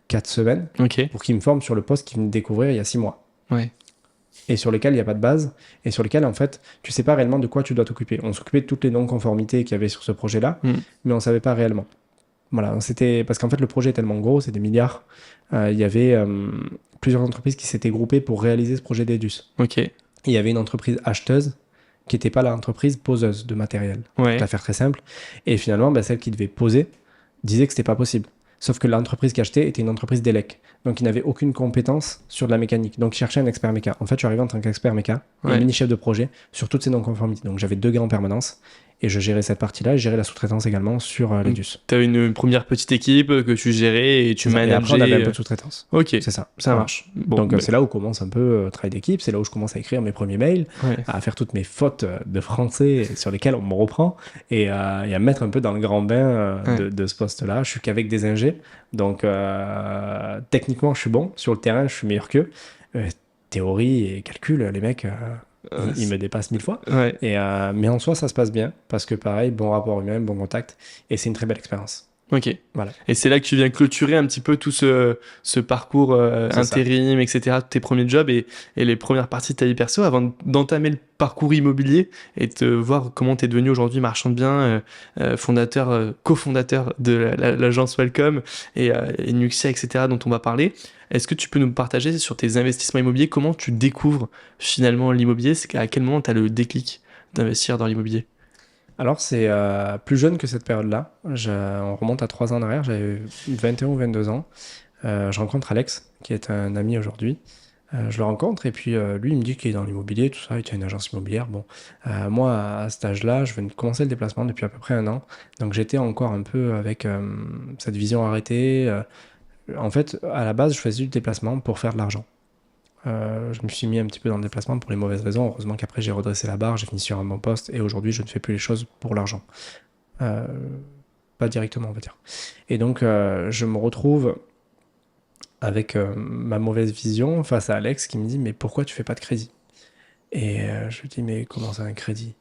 4 semaines pour qu'il me forme sur le poste qu'il venait de découvrir il y a 6 mois. Ouais. Et sur lesquels il n'y a pas de base, et sur lesquels, en fait, tu ne sais pas réellement de quoi tu dois t'occuper. On s'occupait de toutes les non-conformités qu'il y avait sur ce projet-là, mais on ne savait pas réellement. Voilà, c'était... Parce qu'en fait, le projet est tellement gros, c'est des milliards. Il y avait plusieurs entreprises qui s'étaient groupées pour réaliser ce projet d'Edus. Ok. Il y avait une entreprise acheteuse qui n'était pas l'entreprise poseuse de matériel. Ouais. Pour la faire très simple. Et finalement, celle qui devait poser disait que ce n'était pas possible. Sauf que l'entreprise qui achetait était une entreprise d'élec. Donc, il n'avait aucune compétence sur de la mécanique. Donc, il cherchait un expert méca. En fait, je suis arrivé en tant qu'expert méca et mini-chef de projet sur toutes ces non-conformités. Donc, j'avais 2 gars en permanence et je gérais cette partie-là et je gérais la sous-traitance également sur l'Edus. Tu as une première petite équipe que tu gérais et tu manageais. Et après, on avait un peu de sous-traitance. Ok, c'est ça. Ça marche. Bon, donc, c'est là où commence un peu le travail d'équipe. C'est là où je commence à écrire mes premiers mails, à faire toutes mes fautes de français sur lesquelles on me reprend et à mettre un peu dans le grand bain de ce poste-là. Je suis qu'avec des ingés. Donc, techniquement, je suis bon. Sur le terrain, je suis meilleur qu'eux. Théorie et calcul, les mecs... il me dépasse 1000 fois. Mais en soi, ça se passe bien parce que pareil, bon rapport humain, bon contact et c'est une très belle expérience. Ok. Voilà. Et c'est là que tu viens clôturer un petit peu tout ce parcours intérim, etc., tes premiers jobs et les premières parties de ta vie perso avant d'entamer le parcours immobilier et de voir comment tu es devenu aujourd'hui marchand de biens, cofondateur de l'agence Welcome et Nuxia, etc., dont on va parler. Est-ce que tu peux nous partager sur tes investissements immobiliers, comment tu découvres finalement l'immobilier? C'est à quel moment tu as le déclic d'investir dans l'immobilier? Alors, c'est plus jeune que cette période-là. On remonte à 3 ans en arrière, j'avais 21 ou 22 ans. Je rencontre Alex, qui est un ami aujourd'hui. Je le rencontre et puis lui, il me dit qu'il est dans l'immobilier, tout ça, il tient une agence immobilière. Bon, moi, à cet âge-là, je venais de commencer le déplacement depuis à peu près 1 an. Donc, j'étais encore un peu avec cette vision arrêtée. En fait, à la base, je faisais du déplacement pour faire de l'argent. Je me suis mis un petit peu dans le déplacement pour les mauvaises raisons. Heureusement qu'après j'ai redressé la barre, j'ai fini sur un bon poste et aujourd'hui je ne fais plus les choses pour l'argent. Pas directement on va dire. Et donc je me retrouve avec ma mauvaise vision face à Alex qui me dit mais pourquoi tu fais pas de crédit? Et je lui dis mais comment ça un crédit?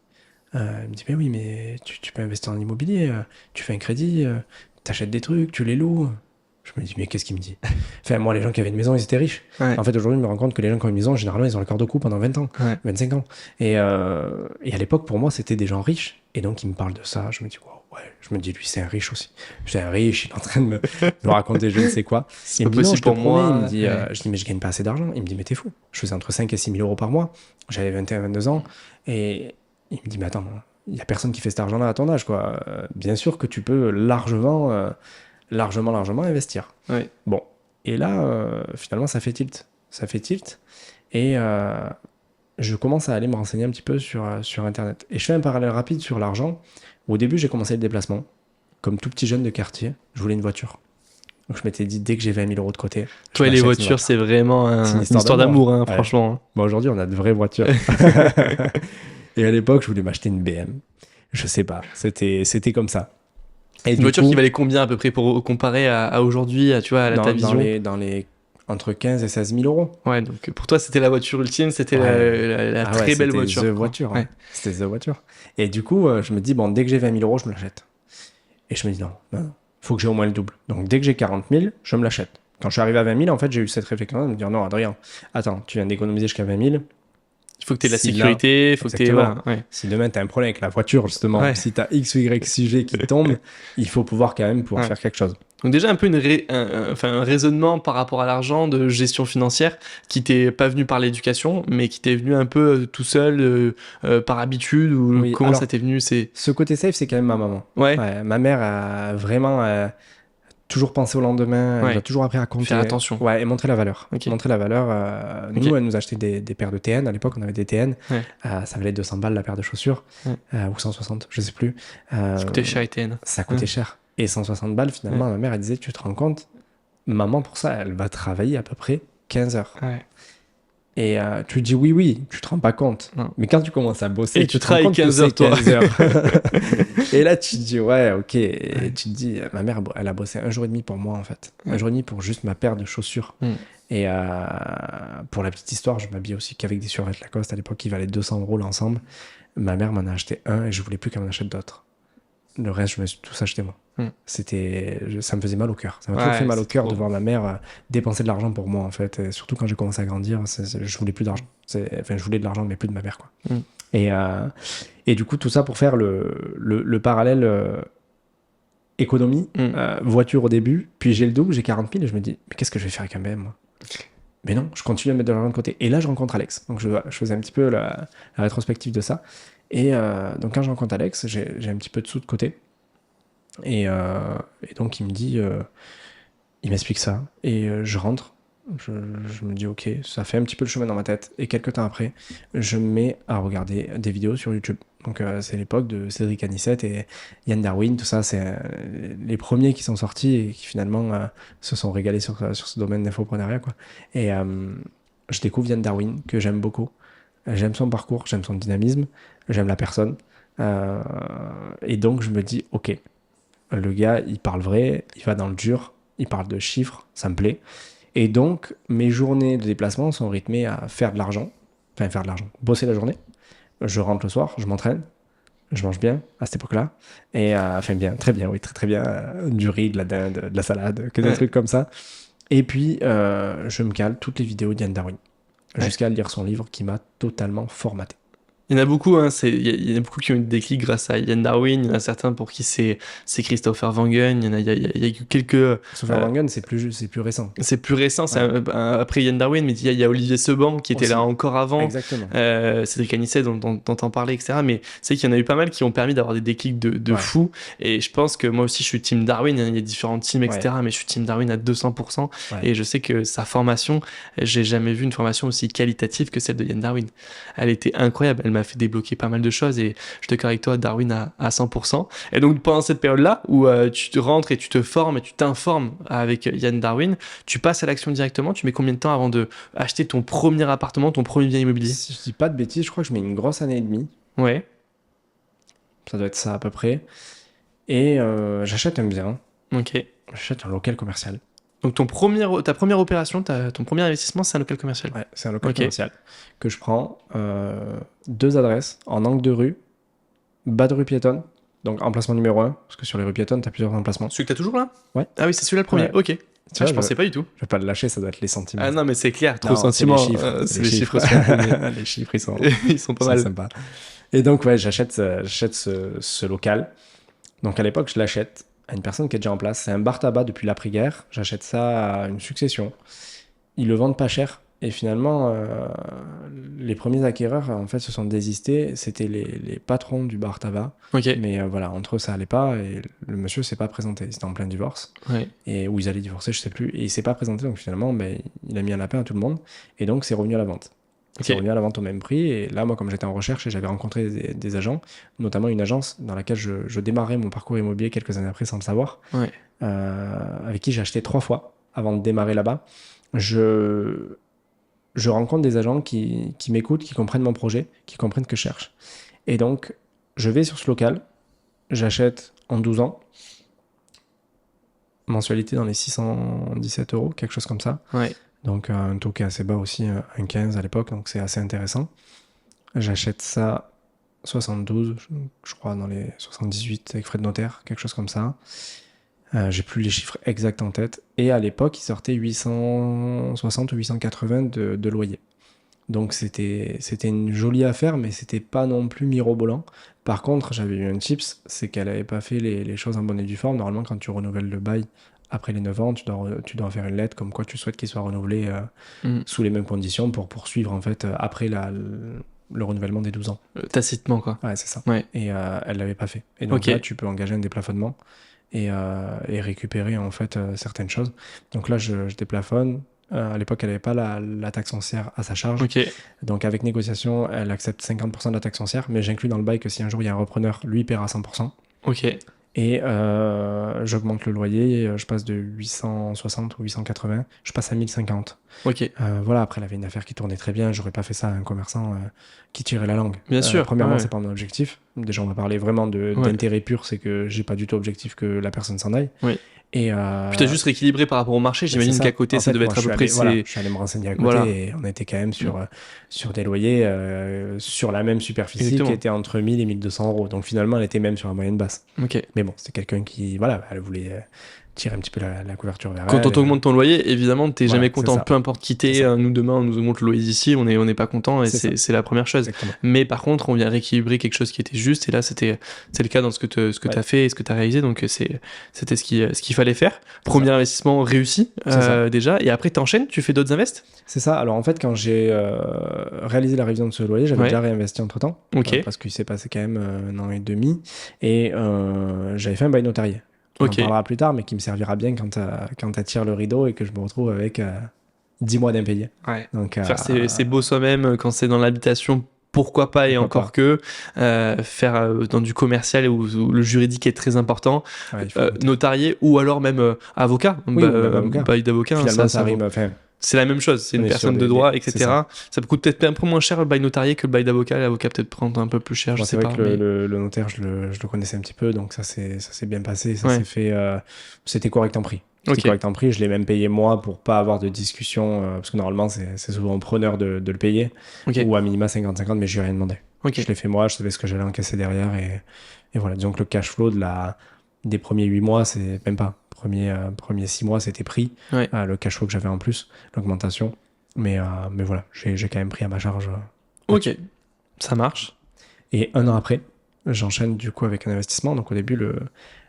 Il me dit mais oui mais tu peux investir en immobilier, tu fais un crédit, t'achètes des trucs, tu les loues. Je me dis, mais qu'est-ce qu'il me dit? Enfin, moi, les gens qui avaient une maison, ils étaient riches. En fait, aujourd'hui, je me rends compte que les gens qui ont une maison, généralement, ils ont le cœur de cou pendant 20 ans, 25 ans. Et à l'époque, pour moi, c'était des gens riches. Et donc, ils me parlent de ça. Je me dis, wow, ouais. Je me dis, lui, c'est un riche aussi. C'est un riche, il est en train de me raconter je ne sais quoi. C'est pas possible pour moi. Il me dit, je dis, mais je gagne pas assez d'argent. Il me dit, mais t'es fou. Je faisais entre 5 et 6 000 euros par mois. J'avais 21, 22 ans. Et il me dit, mais attends, il y a personne qui fait cet argent-là à ton âge, quoi. Bien sûr que tu peux largement investir. Bon. Et là, finalement, ça fait tilt. Et je commence à aller me renseigner un petit peu sur Internet. Et je fais un parallèle rapide sur l'argent. Au début, j'ai commencé le déplacement. Comme tout petit jeune de quartier, je voulais une voiture. Donc, je m'étais dit, dès que j'ai 20 000 euros de côté... Toi et les voitures, c'est vraiment une histoire d'amour, hein, franchement. Bon, aujourd'hui, on a de vraies voitures. Et à l'époque, je voulais m'acheter une BM. Je sais pas. C'était comme ça. Et une voiture qui valait combien à peu près pour comparer à aujourd'hui, tu vois, à ta vision? Dans les entre 15 et 16 000 euros. Ouais, donc pour toi, c'était la voiture ultime, c'était la très belle voiture. C'était the voiture. Et du coup, je me dis, bon, dès que j'ai 20 000 euros, je me l'achète. Et je me dis, non, faut que j'ai au moins le double. Donc dès que j'ai 40 000, je me l'achète. Quand je suis arrivé à 20 000, en fait, j'ai eu cette réflexion de me dire, non, Adrien, attends, tu viens d'économiser jusqu'à 20 000. Il faut que tu aies de la sécurité, il faut que tu aies... Voilà, Si demain tu as un problème avec la voiture, justement, si tu as X ou Y sujet qui tombe, il faut pouvoir quand même faire quelque chose. Donc déjà un peu un raisonnement par rapport à l'argent, de gestion financière, qui t'est pas venu par l'éducation, mais qui t'est venu un peu tout seul, par habitude, ou comment ça t'est venu? Ce côté safe, c'est quand même ma maman. Ma mère a vraiment... toujours penser au lendemain, elle a toujours appris à compter. Faire attention. Ouais, et montrer la valeur. Montrer la valeur. Nous, elle nous achetait des paires de TN. À l'époque, on avait des TN. Ça valait 200 balles la paire de chaussures. Ou 160, je sais plus. Ça coûtait cher les TN. Ça coûtait cher. Et 160 balles, finalement, ma mère, elle disait, tu te rends compte, maman, pour ça, elle va travailler à peu près 15 heures. Et tu dis oui, tu te rends pas compte. Non. Mais quand tu commences à bosser, et tu travailles 15 heures, toi. 15 heures. Et là, tu te dis, ouais, ok. Et tu te dis, ma mère, elle a bossé 1 jour et demi pour moi, en fait. 1 jour et demi pour juste ma paire de chaussures. Et pour la petite histoire, je m'habillais aussi qu'avec des survêtements Lacoste à l'époque qui valaient 200 € l'ensemble. Ma mère m'en a acheté un et je voulais plus qu'elle m'en achète d'autres. Le reste, je me suis tous acheté moi. Ça me faisait mal au cœur. Ça m'a toujours fait mal au cœur de voir ma mère dépenser de l'argent pour moi, en fait. Et surtout quand j'ai commencé à grandir, je voulais plus d'argent. Enfin, je voulais de l'argent, mais plus de ma mère, quoi. Et du coup, tout ça pour faire le parallèle économie, voiture au début, puis j'ai le double, j'ai 40 000 et je me dis, mais qu'est-ce que je vais faire avec un BM, moi? Mais non, je continue à mettre de l'argent de côté. Et là, je rencontre Alex. Donc, je faisais un petit peu la rétrospective de ça. Et donc, quand je rencontre Alex, j'ai un petit peu de sous de côté. Et donc, il me dit, il m'explique ça. Et je rentre. Je me dis, ok, ça fait un petit peu le chemin dans ma tête. Et quelques temps après, je me mets à regarder des vidéos sur YouTube. Donc, c'est l'époque de Cédric Anissette et Yann Darwin. Tout ça, c'est les premiers qui sont sortis et qui finalement se sont régalés sur ce domaine d'infoprenariat, quoi. Et je découvre Yann Darwin, que j'aime beaucoup. J'aime son parcours, j'aime son dynamisme, j'aime la personne. Et donc, je me dis, ok, le gars, il parle vrai, il va dans le dur, il parle de chiffres, ça me plaît. Et donc, mes journées de déplacement sont rythmées à faire de l'argent, bosser la journée. Je rentre le soir, je m'entraîne, je mange bien à cette époque-là. Et très bien, oui, très très bien. Du riz, de la dinde, de la salade, que des trucs comme ça. Et puis, je me cale toutes les vidéos d'Yann Darwin, jusqu'à lire son livre qui m'a totalement formaté. Il y en a beaucoup, il y en a beaucoup qui ont eu des déclics grâce à Yann Darwin. Il y en a certains pour qui c'est Christopher Wangen. Il y a eu quelques. Christopher Wangen, c'est plus récent. C'est plus récent, c'est après Yann Darwin, mais il y a Olivier Seban qui était là encore avant. Exactement. Cédric Anissette dont on parlait, etc. Mais c'est qu'il y en a eu pas mal qui ont permis d'avoir des déclics de fou. Et je pense que moi aussi, je suis team Darwin. Il y a différents teams, etc. Mais je suis team Darwin à 200%. Et je sais que sa formation, j'ai jamais vu une formation aussi qualitative que celle de Yann Darwin. Elle était incroyable. Elle m'a fait débloquer pas mal de choses et je te carre avec toi, Darwin à 100%. Et donc pendant cette période-là où tu te rentres et tu te formes et tu t'informes avec Yann Darwin, tu passes à l'action directement. Tu mets combien de temps avant de acheter ton premier appartement, ton premier bien immobilier? Si je dis pas de bêtises, je crois que je mets une grosse année et demie. Ouais. Ça doit être ça à peu près. Et j'achète un bien. Ok. J'achète un local commercial. Donc ta première opération, ton premier investissement, c'est un local commercial. Ouais, c'est un local commercial que je prends. 2 adresses en angle de rue, bas de rue piétonne, donc emplacement numéro 1, parce que sur les rues piétonnes, tu as plusieurs emplacements. Celui que tu as toujours là? Ouais. Ah oui, c'est celui-là le premier. Ouais. Ok. Je pensais pas du tout. Je vais pas le lâcher, ça doit être les sentiments. Ah non, mais c'est clair, trop sentiment. C'est les chiffres. Les chiffres, ils sont pas mal sympas. Et donc, ouais, j'achète ce local. Donc, à l'époque, je l'achète à une personne qui est déjà en place. C'est un bar tabac depuis l'après-guerre. J'achète ça à une succession. Ils le vendent pas cher. Et finalement, les premiers acquéreurs, en fait, se sont désistés. C'était les patrons du bar tabac. Okay. Mais voilà, entre eux, ça allait pas. Et le monsieur s'est pas présenté. C'était en plein divorce. Ouais. Et où ils allaient divorcer, je sais plus. Et il s'est pas présenté. Donc finalement, il a mis un lapin à tout le monde. Et donc, c'est revenu à la vente. C'est revenu à la vente au même prix. Et là, moi, comme j'étais en recherche et j'avais rencontré des agents, notamment une agence dans laquelle je démarrais mon parcours immobilier quelques années après sans le savoir, avec qui j'ai acheté 3 fois avant de démarrer là-bas. Je rencontre des agents qui m'écoutent, qui comprennent mon projet, qui comprennent ce que je cherche. Et donc, je vais sur ce local, j'achète en 12 ans, mensualité dans les 617 €, quelque chose comme ça. Ouais. Donc un taux qui est assez bas aussi, 1,15 à l'époque, donc c'est assez intéressant. J'achète ça 72, je crois dans les 78 avec frais de notaire, quelque chose comme ça. J'ai plus les chiffres exacts en tête. Et à l'époque, il sortait 860 ou 880 de loyer. Donc c'était une jolie affaire, mais c'était pas non plus mirobolant. Par contre, j'avais eu un tips, c'est qu'elle avait pas fait les choses en bonne et due forme. Normalement, quand tu renouvelles le bail, après les 9 ans, tu dois faire une lettre comme quoi tu souhaites qu'il soit renouvelé sous les mêmes conditions pour poursuivre en fait après le renouvellement des 12 ans. Tacitement, quoi. Ouais, c'est ça. Ouais. Et elle l'avait pas fait. Et donc là, tu peux engager un déplafonnement et récupérer en fait certaines choses. Donc là, je déplafonne. À l'époque, elle n'avait pas la taxe foncière à sa charge. Donc avec négociation, elle accepte 50% de la taxe foncière, mais j'inclus dans le bail que si un jour il y a un repreneur, lui paiera 100%. Et j'augmente le loyer, je passe de 860 ou 880, je passe à 1050. Ok. Voilà, après, il avait une affaire qui tournait très bien, j'aurais pas fait ça à un commerçant qui tirait la langue. Bien sûr. Premièrement, ouais. c'est pas mon objectif. Déjà, on va parler vraiment d'intérêt pur, c'est que j'ai pas du tout objectif que la personne s'en aille. Oui. Et puis t'as juste rééquilibré par rapport au marché, j'imagine qu'à côté, ça devait être à peu près... je suis allé me renseigner à côté et on était quand même sur des loyers sur la même superficie Exactement. qui était entre 1000 et 1200 euros. Donc finalement, elle était même sur la moyenne basse. Ok. Mais bon, c'était quelqu'un qui, voilà, elle voulait tirer un petit peu la couverture vers Quand elle. on t'augmente ton loyer, évidemment, t'es Voilà, jamais c'est content. ça. Peu importe qui t'es, nous demain, on nous augmente le loyer d'ici, on n'est pas content et c'est la première chose. Exactement. Mais par contre, on vient rééquilibrer quelque chose qui était juste et là, c'est le cas dans ce que t'as fait et ce que t'as réalisé. Donc, c'était ce qu'il fallait faire. Premier investissement réussi, déjà. Et après, t'enchaînes, tu fais d'autres invests? C'est ça. Alors en fait, quand j'ai réalisé la révision de ce loyer, j'avais déjà réinvesti entre temps. Ok. Parce qu'il s'est passé quand même 1 an et demi. Et j'avais fait un bail notarié. On en parlera plus tard, mais qui me servira bien quand t'attires le rideau et que je me retrouve avec 10 mois d'impayés. Ouais. Donc, faire c'est beau soi-même quand c'est dans l'habitation. Pourquoi pas, et encore que faire dans du commercial où le juridique est très important, notarié ou alors même avocat, bail d'avocat. Finalement, ça rime. C'est la même chose, c'est une personne de droit, etc. Ça coûte peut-être un peu moins cher le bail notarié que le bail d'avocat. L'avocat peut-être prendre un peu plus cher, je sais pas. C'est vrai que le notaire, je le connaissais un petit peu, donc ça s'est bien passé. Ça s'est fait. C'était correct en prix. C'était correct en prix. Je l'ai même payé moi pour pas avoir de discussion, parce que normalement, c'est souvent preneur de le payer, ou à minima 50-50, mais je lui ai rien demandé. Je l'ai fait moi, je savais ce que j'allais encaisser derrière, et voilà. Disons que le cash flow des premiers 8 mois, c'est même pas. Premiers 6 mois, c'était pris. Le cash flow que j'avais en plus, l'augmentation. Mais voilà, j'ai quand même pris à ma charge. Ok, ça marche. Et 1 an après, j'enchaîne du coup avec un investissement. Donc au début,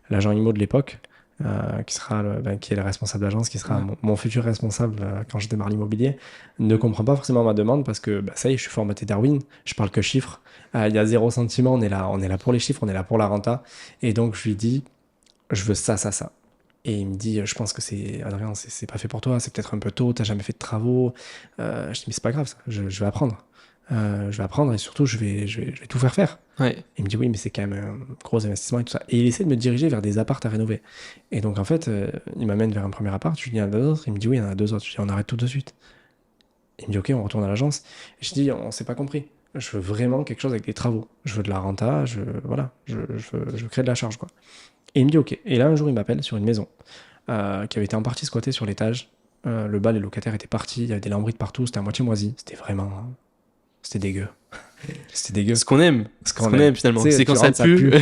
l'agent IMO de l'époque, qui est le responsable d'agence, qui sera mon futur responsable quand je démarre l'immobilier, ne comprend pas forcément ma demande parce que ça y est, je suis formaté Darwin, je parle que chiffres. Il y a 0 sentiment, on est là pour les chiffres, on est là pour la renta. Et donc je lui dis, je veux ça. Et il me dit, je pense que Adrien, c'est pas fait pour toi, c'est peut-être un peu tôt, t'as jamais fait de travaux. Je dis, mais c'est pas grave, ça. Je vais apprendre. Je vais apprendre et surtout, je vais tout faire. Il me dit, oui, mais c'est quand même un gros investissement et tout ça. Et il essaie de me diriger vers des apparts à rénover. Et donc, en fait, il m'amène vers un premier appart. Je lui dis, il y en a 2 autres. Il me dit, oui, il y en a 2 autres. Je lui dis, on arrête tout de suite. Il me dit, ok, on retourne à l'agence. Et je dis, on s'est pas compris. Je veux vraiment quelque chose avec des travaux. Je veux de la renta, je veux créer de la charge, quoi. Et il me dit ok. Et là, un jour, il m'appelle sur une maison qui avait été en partie squattée sur l'étage. Le bas, les locataires étaient partis. Il y avait des lambris de partout. C'était à moitié moisi. C'était vraiment... C'était dégueu. C'était dégueu. Ce qu'on aime. Ce qu'on aime finalement. C'est quand ça pue.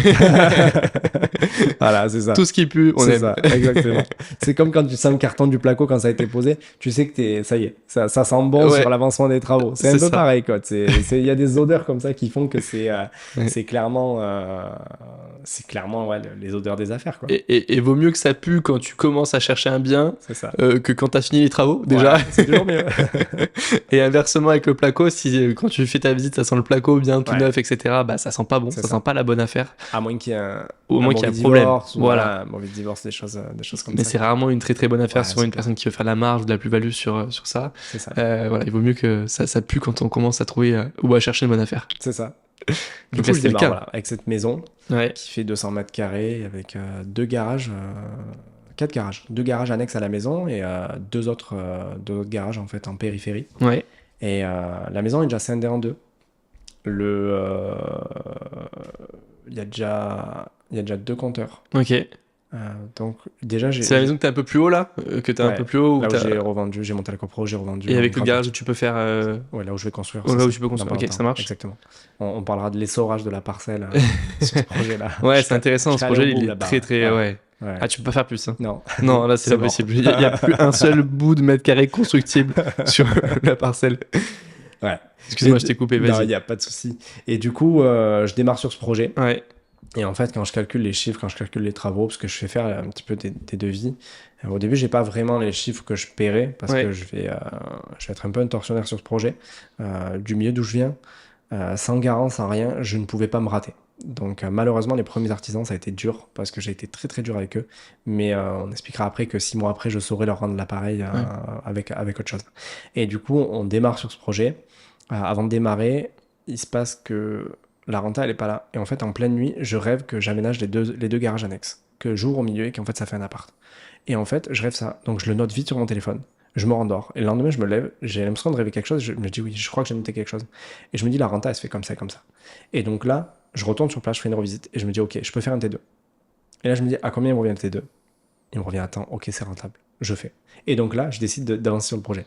Voilà, c'est ça. Tout ce qui pue, on aime. Ça, exactement. C'est comme quand tu sens le carton du placo quand ça a été posé. Tu sais que ça y est, ça sent bon sur l'avancement des travaux. C'est un peu pareil, quoi. Il y a des odeurs comme ça qui font que c'est clairement les odeurs des affaires, quoi. Et vaut mieux que ça pue quand tu commences à chercher un bien que quand tu as fini les travaux, déjà. Ouais, c'est toujours mieux. Et inversement avec le placo, si quand tu fais ta visite, ça sent le placo bien tout neuf, etc., bah ça sent pas bon, ça sent pas la bonne affaire. À moins qu'il y ait un problème. Voilà, un mauvais divorce, des choses comme ça. Mais c'est rarement une très très bonne affaire, souvent une personne qui veut faire la marge ou de la plus-value sur ça. C'est ça. Voilà, il vaut mieux que ça pue quand on commence à trouver ou à chercher une bonne affaire. C'est ça. Du coup, c'était le cas. Voilà, avec cette maison qui fait 200 mètres carrés, avec 2 garages, 4 garages. 2 garages annexes à la maison et 2 autres garages en fait en périphérie. Et la maison est déjà scindée en 2. Il y a déjà 2 compteurs. Ok. Donc déjà c'est la maison que t'es un peu plus haut là, que t'es un peu plus haut. Là où j'ai revendu, j'ai monté la copro, j'ai revendu. Et avec le garage où tu peux faire. Ouais, là où je vais construire. Là où tu peux construire. Ok, ça marche. Exactement. On parlera de l'essorage de la parcelle sur ce projet-là. Ouais, c'est intéressant. Ce projet, il est très très. Ouais. Ah, tu peux pas faire plus. Hein. Non, là c'est pas possible. Il y a plus un seul bout de mètre carré constructible sur la parcelle. Ouais. Excuse-moi, je t'ai coupé. Vas-y. Non, il y a pas de souci. Et du coup, je démarre sur ce projet. Ouais. Et en fait, quand je calcule les chiffres, quand je calcule les travaux, parce que je fais faire un petit peu des devis, au début, j'ai pas vraiment les chiffres que je paierais, parce que je vais être un peu un tortionnaire sur ce projet. Du milieu d'où je viens, sans garant, sans rien, je ne pouvais pas me rater. Donc malheureusement, les premiers artisans, ça a été dur, parce que j'ai été très très dur avec eux. Mais on expliquera après que 6 mois après, je saurais leur rendre l'appareil avec autre chose. Et du coup, on démarre sur ce projet. Avant de démarrer, il se passe que la renta, elle est pas là. Et en fait, en pleine nuit, je rêve que j'aménage les deux garages annexes, que j'ouvre au milieu et qu'en fait, ça fait un appart. Et en fait, je rêve ça. Donc, je le note vite sur mon téléphone. Je me rendors. Et le lendemain, je me lève. J'ai l'impression de rêver quelque chose. Je me dis, oui, je crois que j'ai noté quelque chose. Et je me dis, la renta, elle se fait comme ça, comme ça. Et donc là, je retourne sur place, je fais une revisite. Et je me dis, ok, je peux faire un T2. Et là, je me dis, à combien il me revient le T2 ? Il me revient à temps. Ok, c'est rentable. Je fais. Et donc là, je décide d'avancer sur le projet.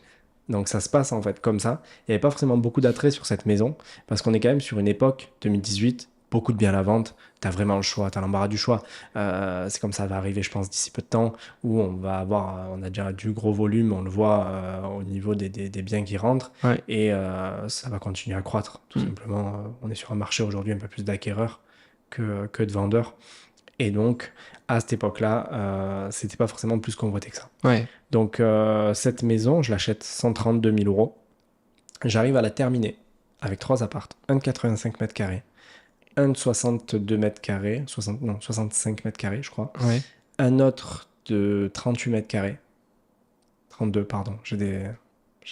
Donc ça se passe en fait comme ça. Il n'y avait pas forcément beaucoup d'attrait sur cette maison parce qu'on est quand même sur une époque 2018, beaucoup de biens à la vente. Tu as vraiment le choix, tu as l'embarras du choix. C'est comme ça va arriver, je pense, d'ici peu de temps où on a déjà du gros volume, on le voit au niveau des biens qui rentrent et ça va continuer à croître. Tout simplement, on est sur un marché aujourd'hui un peu plus d'acquéreurs que de vendeurs. Et donc, à cette époque-là, c'était pas forcément plus convoité que ça. Ouais. Donc, cette maison, je l'achète 132 000 €. J'arrive à la terminer avec 3 appartes. Un de 85 mètres carrés, un de 62 mètres carrés, 65 mètres carrés, je crois. Ouais. Un autre de 38 mètres carrés. 32, pardon.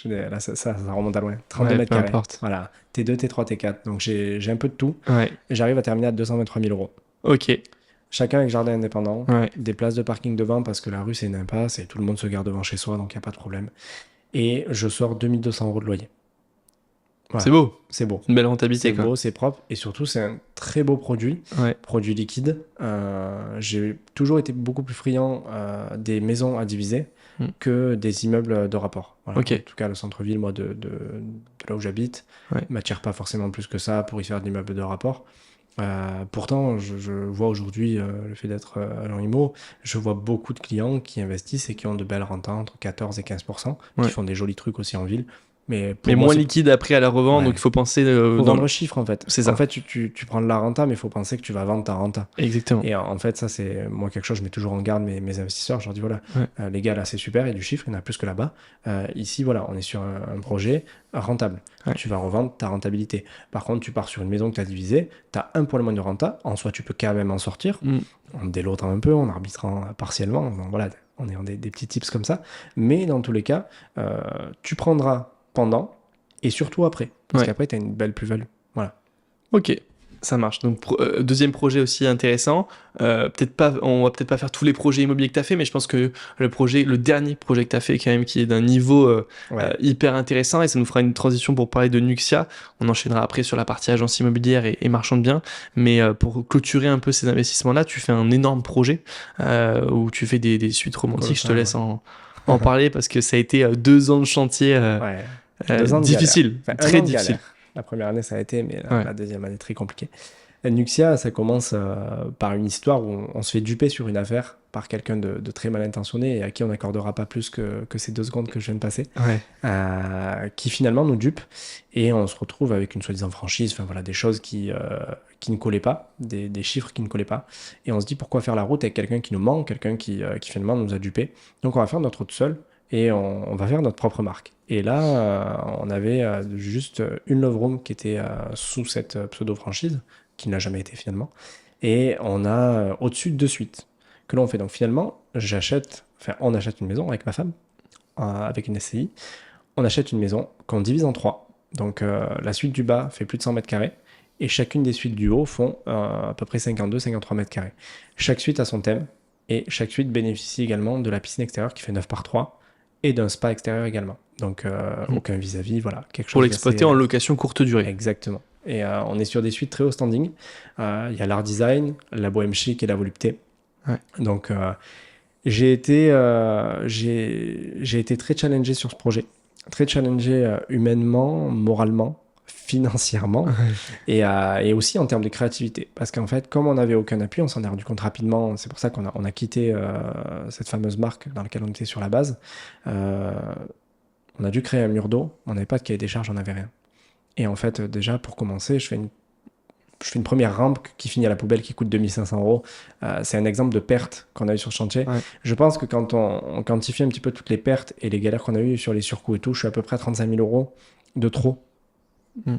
Là, ça remonte à loin. 32 mètres carrés. Importe. Voilà. T2, T3, T4. Donc, j'ai un peu de tout. Ouais. Et j'arrive à terminer à 223 000 €. Ok. Chacun avec jardin indépendant, des places de parking devant parce que la rue c'est une impasse et tout le monde se garde devant chez soi donc il n'y a pas de problème. Et je sors 2200 € de loyer. Voilà. C'est beau. C'est beau. Une belle rentabilité. C'est beau, c'est propre et surtout c'est un très beau produit. Produit liquide. J'ai toujours été beaucoup plus friand des maisons à diviser que des immeubles de rapport. Voilà. En tout cas, le centre-ville, moi, de là où j'habite, m'attire pas forcément plus que ça pour y faire de l'immeuble de rapport. Pourtant, je vois aujourd'hui le fait d'être agent IMO, je vois beaucoup de clients qui investissent et qui ont de belles rentas entre 14 et 15%, qui font des jolis trucs aussi en ville. Mais moins liquide après à la revente, donc il faut penser... faut vendre le chiffre en fait. C'est ça. En fait, tu prends de la renta, mais il faut penser que tu vas vendre ta renta. Exactement. Et en fait, ça c'est moi quelque chose, je mets toujours en garde mes investisseurs. Je leur dis voilà, les gars là c'est super, il y a du chiffre, il y en a plus que là-bas. Ici voilà, on est sur un projet rentable. Tu vas revendre ta rentabilité. Par contre, tu pars sur une maison que tu as divisée, tu as un poil moins de renta. En soi, tu peux quand même en sortir, en délotant un peu, en arbitrant partiellement. Donc, voilà, on est en des petits tips comme ça. Mais dans tous les cas, tu prendras pendant et surtout après. Parce qu'après, tu as une belle plus-value. Voilà. Ok, ça marche. Donc, deuxième projet aussi intéressant. On va peut-être pas faire tous les projets immobiliers que tu as fait, mais je pense que le dernier projet que tu as fait, quand même, qui est d'un niveau hyper intéressant, et ça nous fera une transition pour parler de Nuxia. On enchaînera après sur la partie agence immobilière et marchand de biens. Mais pour clôturer un peu ces investissements-là, tu fais un énorme projet où tu fais des suites romantiques. Je te laisse en parler parce que ça a été 2 ans de chantier. 2 ans de difficile, très difficile. La première année, ça a été, mais la deuxième année, très compliquée. Nuxia, ça commence par une histoire où on se fait duper sur une affaire par quelqu'un de très mal intentionné et à qui on n'accordera pas plus que ces 2 secondes que je viens de passer, qui finalement nous dupe et on se retrouve avec une soi-disant franchise, enfin voilà, des choses qui ne collaient pas, des chiffres qui ne collaient pas, et on se dit pourquoi faire la route avec quelqu'un qui nous ment, quelqu'un qui finalement nous a dupé. Donc on va faire notre route seul et on va faire notre propre marque. Et là, on avait juste une Love Room qui était sous cette pseudo-franchise, qui n'a jamais été finalement. Et on a au-dessus 2 suites que l'on fait. Donc finalement, on achète une maison avec ma femme, avec une SCI. On achète une maison qu'on divise en 3. Donc la suite du bas fait plus de 100 mètres carrés. Et chacune des suites du haut font à peu près 52-53 mètres carrés. Chaque suite a son thème. Et chaque suite bénéficie également de la piscine extérieure qui fait 9x3 et d'un spa extérieur également. Donc aucun vis-à-vis, voilà. Quelque chose pour l'exploiter en location courte durée. Exactement. Et on est sur des suites très haut standing. Il y a l'art design, la bohème chic et la volupté. Donc j'ai été très challengé sur ce projet. Très challengé humainement, moralement, financièrement et aussi en termes de créativité. Parce qu'en fait, comme on n'avait aucun appui, on s'en est rendu compte rapidement. C'est pour ça qu'on a quitté cette fameuse marque dans laquelle on était sur la base. On a dû créer un mur d'eau. On n'avait pas de cahier des charges, on n'avait rien. Et en fait, déjà, pour commencer, je fais une première rampe qui finit à la poubelle qui coûte 2500 €. C'est un exemple de perte qu'on a eu sur ce chantier. Je pense que quand on quantifie un petit peu toutes les pertes et les galères qu'on a eues sur les surcoûts et tout, je suis à peu près à 35 000 € de trop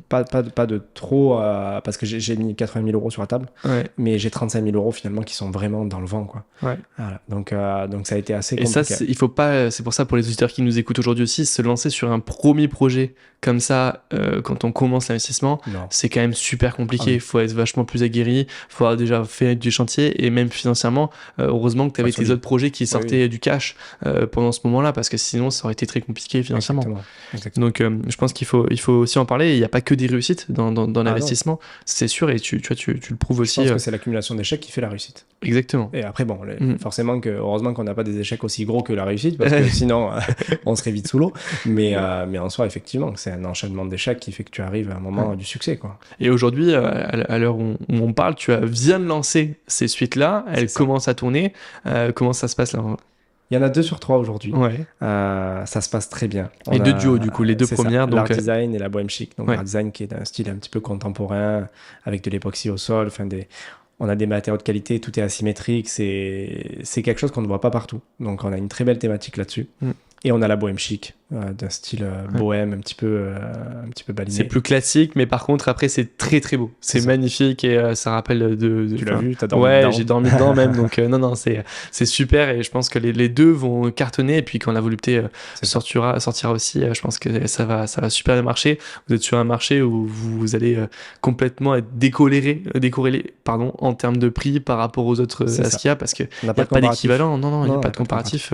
Pas de trop, parce que j'ai mis 80 000 euros sur la table, mais j'ai 35 000 euros finalement qui sont vraiment dans le vent, quoi. Voilà. Donc ça a été assez compliqué. Et ça, il faut pas, c'est pour ça pour les auditeurs qui nous écoutent aujourd'hui aussi, se lancer sur un premier projet comme ça, quand on commence l'investissement, c'est quand même super compliqué. Il faut être vachement plus aguerri, il faut avoir déjà fait du chantier, et même financièrement, heureusement que tu avais tes autres projets qui sortaient du cash pendant ce moment-là, parce que sinon ça aurait été très compliqué financièrement. Exactement. Donc je pense qu'il faut aussi en parler. Il n'y a pas que des réussites dans l'investissement, c'est sûr, et tu le prouves aussi. Je pense que c'est l'accumulation d'échecs qui fait la réussite. Exactement. Et après, bon, forcément, heureusement qu'on n'a pas des échecs aussi gros que la réussite, parce que sinon, on serait vite sous l'eau. Mais en soi, effectivement, c'est un enchaînement d'échecs qui fait que tu arrives à un moment du succès, quoi. Et aujourd'hui, à l'heure où on parle, tu viens de lancer ces suites-là, elles commencent à tourner. Comment ça se passe là? Il y en a 2 sur 3 aujourd'hui. Ça se passe très bien. Et 2 duos, du coup, les 2 premières. L'Art Design et la Bohème Chic. Donc, l'Art Design qui est d'un style un petit peu contemporain, avec de l'époxy au sol, on a des matériaux de qualité, tout est asymétrique, c'est quelque chose qu'on ne voit pas partout. Donc on a une très belle thématique là-dessus. Et on a la Bohème Chic, d'un style bohème, un petit peu baliné. C'est plus classique, mais par contre, après, c'est très très beau. C'est magnifique, et ça rappelle Tu l'as vu, t'as dormi dedans. Ouais, j'ai dormi dedans même. Donc non, c'est super, et je pense que les 2 vont cartonner. Et puis quand la volupté sortira aussi, je pense que ça va super bien marcher. Vous êtes sur un marché où vous allez complètement être décorrélé, en termes de prix par rapport aux autres Askia, parce qu'il n'y a pas d'équivalent. Non, il n'y a pas de comparatif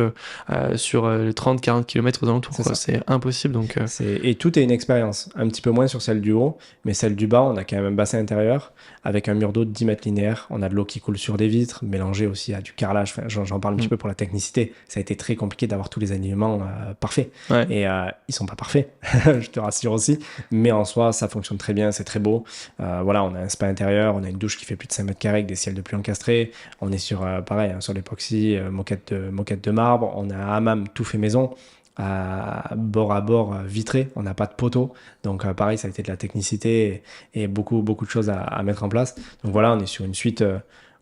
sur les 30-40 km aux alentours. C'est impossible. Donc, Et tout est une expérience. Un petit peu moins sur celle du haut, mais celle du bas, on a quand même un bassin intérieur avec un mur d'eau de 10 mètres linéaires. On a de l'eau qui coule sur des vitres, mélangée aussi à du carrelage. Enfin, j'en parle un petit peu pour la technicité. Ça a été très compliqué d'avoir tous les alignements parfaits. Et ils sont pas parfaits, je te rassure aussi. Mais en soi, ça fonctionne très bien, c'est très beau. Voilà, on a un spa intérieur, on a une douche qui fait plus de 5 mètres carrés avec des ciels de pluie encastrés. On est sur, pareil, sur l'époxy, moquette de marbre. On a un hammam tout fait maison. À bord vitré, on n'a pas de poteau, donc pareil, ça a été de la technicité et beaucoup de choses à mettre en place. Donc voilà, on est sur une suite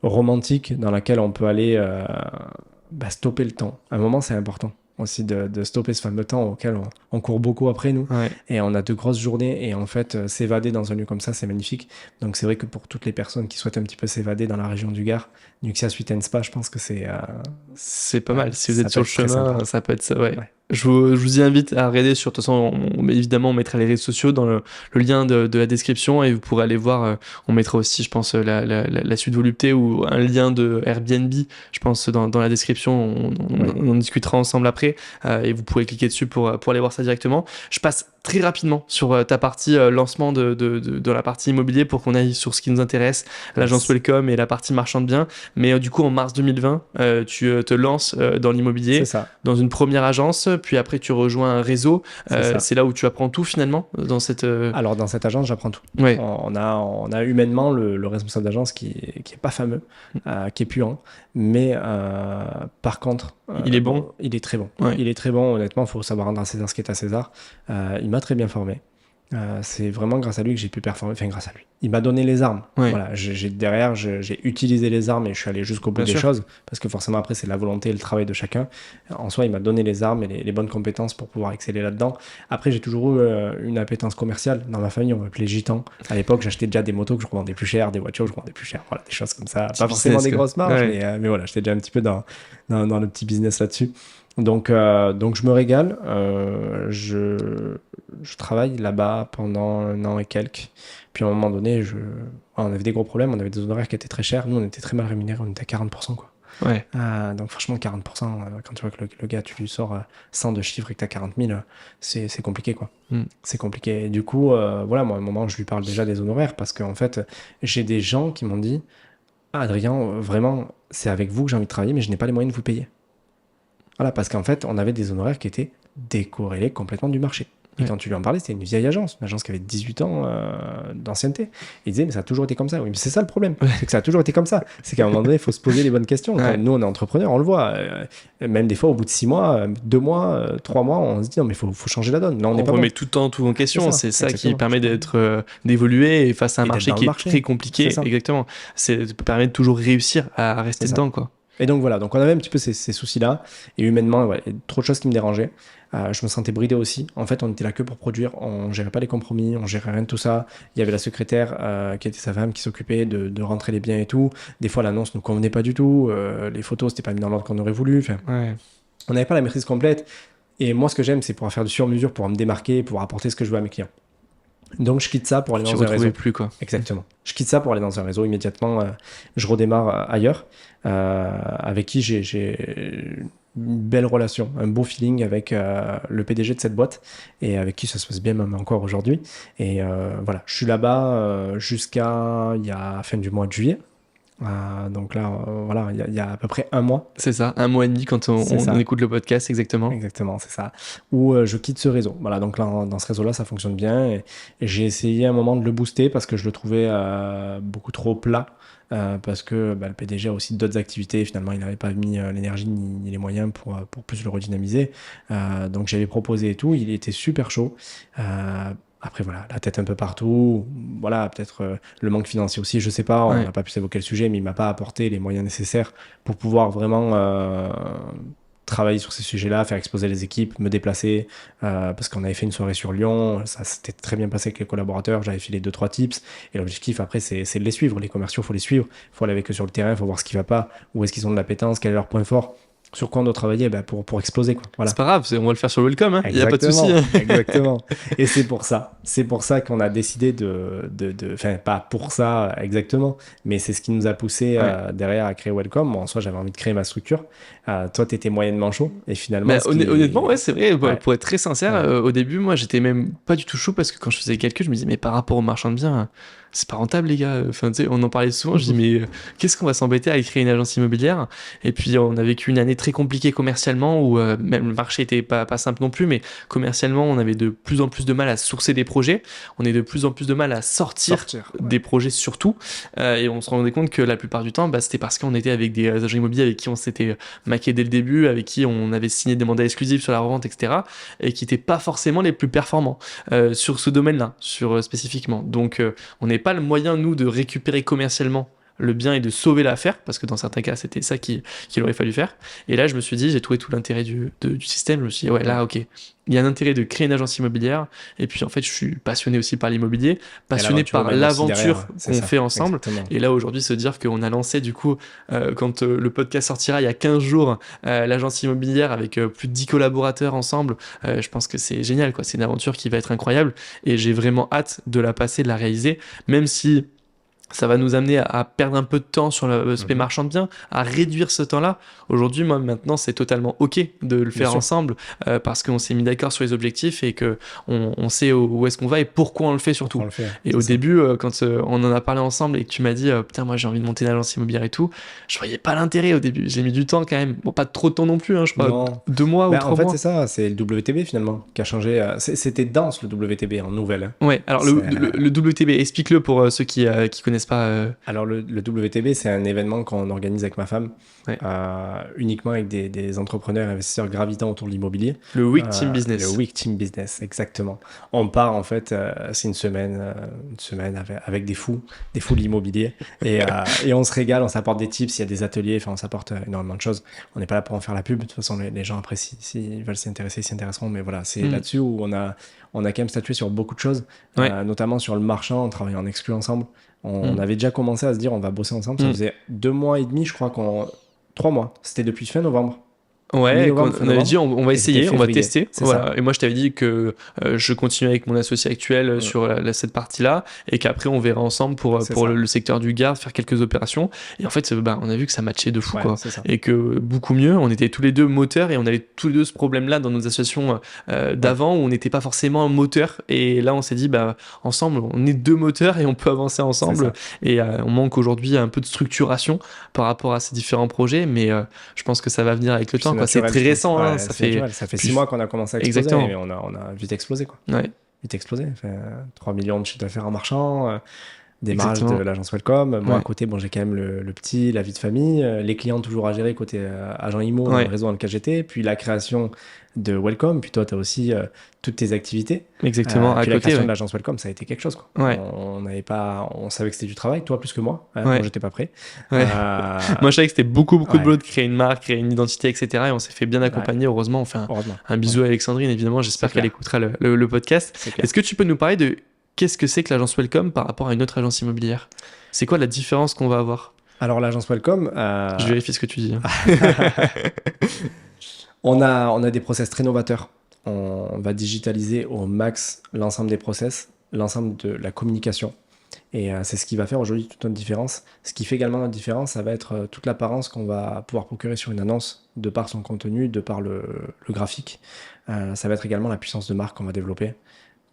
romantique dans laquelle on peut aller stopper le temps. À un moment, c'est important aussi de stopper ce fameux temps auquel on court beaucoup après nous, et on a de grosses journées, et en fait s'évader dans un lieu comme ça, c'est magnifique. Donc c'est vrai que pour toutes les personnes qui souhaitent un petit peu s'évader dans la région du Gard, Nuxia Suite & Spa, je pense que c'est pas mal. Si vous êtes sur le chemin, ça peut être ça. Je vous y invite à regarder sur, de toute façon, évidemment, on mettra les réseaux sociaux dans le lien de la description, et vous pourrez aller voir, on mettra aussi, je pense, la suite volupté ou un lien de Airbnb, je pense, dans la description, on en discutera ensemble après, et vous pourrez cliquer dessus pour aller voir ça directement. Je passe très rapidement sur ta partie lancement de la partie immobilier pour qu'on aille sur ce qui nous intéresse, l'agence Welcome et la partie marchand de biens. Mais du coup, en mars 2020, tu te lances dans l'immobilier, dans une première agence, puis après tu rejoins un réseau. C'est là où tu apprends tout finalement dans cette... Alors dans cette agence, j'apprends tout. On a humainement le responsable d'agence qui est pas fameux, qui est puant, mais par contre... il est bon. Il est très bon. Il est très bon, honnêtement, il faut savoir rendre à César ce qui est à César. Il m'a très bien formé. C'est vraiment grâce à lui que j'ai pu performer. Enfin, grâce à lui. Il m'a donné les armes. Voilà, derrière, j'ai utilisé les armes et je suis allé jusqu'au bout des choses. Parce que forcément, après, c'est la volonté et le travail de chacun. En soi, il m'a donné les armes et les bonnes compétences pour pouvoir exceller là-dedans. Après, j'ai toujours eu une appétence commerciale. Dans ma famille, on m'appelait gitan. À l'époque, j'achetais déjà des motos que je revendais plus cher, des voitures que je revendais plus cher. Voilà, des choses comme ça. Pas forcément des grosses marges, mais voilà, j'étais déjà un petit peu dans le petit business là-dessus. Donc je me régale. Je travaille là-bas pendant 1 an et quelques. Puis à un moment donné, on avait des gros problèmes, on avait des honoraires qui étaient très chers. Nous, on était très mal rémunérés, on était à 40%, quoi. Donc franchement, 40%, quand tu vois que le gars, tu lui sors 100 de chiffres et que tu as 40 000, c'est compliqué, quoi. C'est compliqué. Et du coup, voilà, moi, à un moment, je lui parle déjà des honoraires parce qu'en fait, j'ai des gens qui m'ont dit « Adrien, vraiment, c'est avec vous que j'ai envie de travailler, mais je n'ai pas les moyens de vous payer. » Voilà, parce qu'en fait, on avait des honoraires qui étaient décorrélés complètement du marché. Et quand tu lui en parlais, c'était une vieille agence, une agence qui avait 18 ans d'ancienneté. Il disait, mais ça a toujours été comme ça. Oui, mais c'est ça le problème, c'est que ça a toujours été comme ça. C'est qu'à un moment donné, il faut se poser les bonnes questions. Quand nous, on est entrepreneurs, on le voit. Même des fois, au bout de 6 mois, 2 mois, 3 mois, on se dit, non, mais il faut changer la donne. Là, on remet tout le temps tout en question. C'est ça qui permet d'évoluer face à un marché qui est très compliqué. Exactement. Ça permet de toujours réussir à rester dedans, quoi. Et donc voilà, donc on avait un petit peu ces soucis-là. Et humainement, ouais, trop de choses qui me dérangeaient. Je me sentais bridé aussi. En fait, on était là que pour produire. On gérait pas les compromis, on gérait rien de tout ça. Il y avait la secrétaire qui était sa femme qui s'occupait de rentrer les biens et tout. Des fois, l'annonce nous convenait pas du tout. Les photos, c'était pas mis dans l'ordre qu'on aurait voulu. Enfin, on n'avait pas la maîtrise complète. Et moi, ce que j'aime, c'est pouvoir faire du sur-mesure, pouvoir me démarquer, pouvoir apporter ce que je veux à mes clients. Donc, je quitte ça pour aller dans un réseau. Plus, quoi. Exactement. Je quitte ça pour aller dans un réseau immédiatement. Je redémarre ailleurs, avec qui j'ai une belle relation, un beau feeling avec le PDG de cette boîte et avec qui ça se passe bien même encore aujourd'hui. Et voilà, je suis là-bas jusqu'à il y a fin du mois de juillet. Donc là, voilà, il y a à peu près un mois. C'est ça, 1 mois et demi quand on écoute le podcast, exactement. Exactement, c'est ça. Où je quitte ce réseau. Voilà, donc là, dans ce réseau-là, ça fonctionne bien. Et j'ai essayé à un moment de le booster parce que je le trouvais beaucoup trop plat. Parce que le PDG a aussi d'autres activités. Finalement, il n'avait pas mis l'énergie ni les moyens pour plus le redynamiser. Donc j'avais proposé et tout. Il était super chaud. Après, voilà, la tête un peu partout. Voilà, peut-être le manque financier aussi, je sais pas. On n'a pas pu évoquer le sujet, mais il m'a pas apporté les moyens nécessaires pour pouvoir vraiment travailler sur ces sujets-là, faire exposer les équipes, me déplacer. Parce qu'on avait fait une soirée sur Lyon. Ça s'était très bien passé avec les collaborateurs. J'avais filé 2-3 tips. Et l'objectif, après, c'est de les suivre. Les commerciaux, il faut les suivre. Il faut aller avec eux sur le terrain. Il faut voir ce qui va pas. Où est-ce qu'ils ont de l'appétence, quel est leur point fort. Sur quoi on doit travailler pour exploser, quoi. Voilà. C'est pas grave, on va le faire sur le welcome, hein. Il n'y a pas de souci. Exactement. Et c'est pour ça qu'on a décidé enfin, pas pour ça exactement, mais c'est ce qui nous a poussé derrière à créer Welcome. Moi, en soi, j'avais envie de créer ma structure. Toi, t'étais moyennement chaud, et finalement. Honnêtement, ouais, c'est vrai. Pour être très sincère, au début, moi, j'étais même pas du tout chaud parce que quand je faisais les calculs, je me disais, mais par rapport aux marchands de biens, c'est pas rentable, les gars. Enfin, tu sais, on en parlait souvent. Je dis, mais qu'est-ce qu'on va s'embêter à créer une agence immobilière? Et puis, on a vécu une année très compliquée commercialement où même le marché était pas simple non plus, mais commercialement, on avait de plus en plus de mal à sourcer des projets. On est de plus en plus de mal à sortir des projets surtout. Et on se rendait compte que la plupart du temps, c'était parce qu'on était avec des agents immobiliers avec qui on s'était maqué dès le début, avec qui on avait signé des mandats exclusifs sur la revente, etc. et qui n'étaient pas forcément les plus performants sur ce domaine-là, spécifiquement. Donc, on n'est pas le moyen, nous, de récupérer commercialement le bien et de sauver l'affaire, parce que dans certains cas, c'était ça qu'il aurait fallu faire. Et là, je me suis dit, j'ai trouvé tout l'intérêt du système. Je me suis dit, ouais, là, ok, il y a un intérêt de créer une agence immobilière. Et puis, en fait, je suis passionné aussi par l'immobilier, passionné par l'aventure qu'on fait ensemble. Exactement. Et là, aujourd'hui, se dire qu'on a lancé, du coup, quand le podcast sortira il y a 15 jours, l'agence immobilière avec plus de 10 collaborateurs ensemble, je pense que c'est génial, quoi. C'est une aventure qui va être incroyable. Et j'ai vraiment hâte de la passer, de la réaliser, même si ça va nous amener à perdre un peu de temps sur l'aspect marchand de biens, à réduire ce temps-là. Aujourd'hui, moi, maintenant, c'est totalement OK de le faire ensemble parce qu'on s'est mis d'accord sur les objectifs et qu'on sait où est-ce qu'on va et pourquoi on le fait surtout. Et au début, quand on en a parlé ensemble et que tu m'as dit « Putain, moi, j'ai envie de monter une agence immobilière et tout », je voyais pas l'intérêt au début. J'ai mis du temps quand même. Bon, pas trop de temps non plus, hein, je crois. 2 mois ou 3 mois. En fait, c'est ça. C'est le WTB, finalement, qui a changé. C'était dense, le WTB, en nouvelle. Hein. Ouais, alors le WTB, explique-le pour ceux qui connaissent pas. Alors le WTB, c'est un événement qu'on organise avec ma femme, uniquement avec des entrepreneurs et investisseurs gravitant autour de l'immobilier. Le Week Team Business. Le Week Team Business, exactement. On part en fait, c'est une semaine avec des fous de l'immobilier et on se régale, on s'apporte des tips, il y a des ateliers, enfin on s'apporte énormément de choses. On n'est pas là pour en faire la pub, de toute façon les gens après s'ils veulent s'intéresser, ils s'intéresseront, mais voilà, c'est là-dessus où on a quand même statué sur beaucoup de choses, notamment sur le marchand, on travaille en exclu ensemble. On avait déjà commencé à se dire on va bosser ensemble. Ça faisait 2 mois et demi, je crois 3 mois. C'était depuis fin novembre. Ouais, on avait dit on va essayer, on va tester. Voilà. Et moi je t'avais dit que je continuais avec mon associé actuel sur cette partie-là et qu'après on verra ensemble pour le secteur du Gard, faire quelques opérations. Et en fait, on a vu que ça matchait de fou, quoi. Et que beaucoup mieux. On était tous les deux moteurs et on avait tous les deux ce problème-là dans nos associations d'avant où on n'était pas forcément moteur. Et là on s'est dit ensemble on est 2 moteurs et on peut avancer ensemble. Et on manque aujourd'hui un peu de structuration par rapport à ces différents projets, mais je pense que ça va venir avec le temps. C'est très récent, hein, ça fait 6 mois qu'on a commencé à exploser, mais on a vite explosé, quoi. Ouais. Vite explosé, 3 millions de chiffre d'affaires en marchand, des marges Exactement. de l'agence Welcome. Moi, à Ouais. côté, bon, j'ai quand même le petit, la vie de famille, les clients toujours à gérer côté agent IMO dans Ouais. le réseau dans lequel j'étais, puis la création de Welcome, puis toi, tu as aussi toutes tes activités. Exactement. À Puis la côté, création ouais. de l'agence Welcome, ça a été quelque chose, quoi. Ouais. On savait que c'était du travail, toi plus que moi. Ouais. Moi, j'étais pas prêt. Ouais. Moi, je savais que c'était beaucoup de Ouais. boulot de créer une marque, créer une identité, etc. Et on s'est fait bien accompagner. Heureusement, on fait Heureusement. un bisou à Alexandrine, évidemment. J'espère C'est qu'elle clair. écoutera le podcast. C'est clair. Est-ce que tu peux nous parler de qu'est-ce que c'est que l'agence Welcome par rapport à une autre agence immobilière? C'est quoi la différence qu'on va avoir? Alors, l'agence Welcome, Je vérifie ce que tu dis. Hein. on a des process très novateurs. On va digitaliser au max l'ensemble des process, l'ensemble de la communication. Et c'est ce qui va faire aujourd'hui toute notre différence. Ce qui fait également notre différence, ça va être toute l'apparence qu'on va pouvoir procurer sur une annonce, de par son contenu, de par le graphique. Ça va être également la puissance de marque qu'on va développer.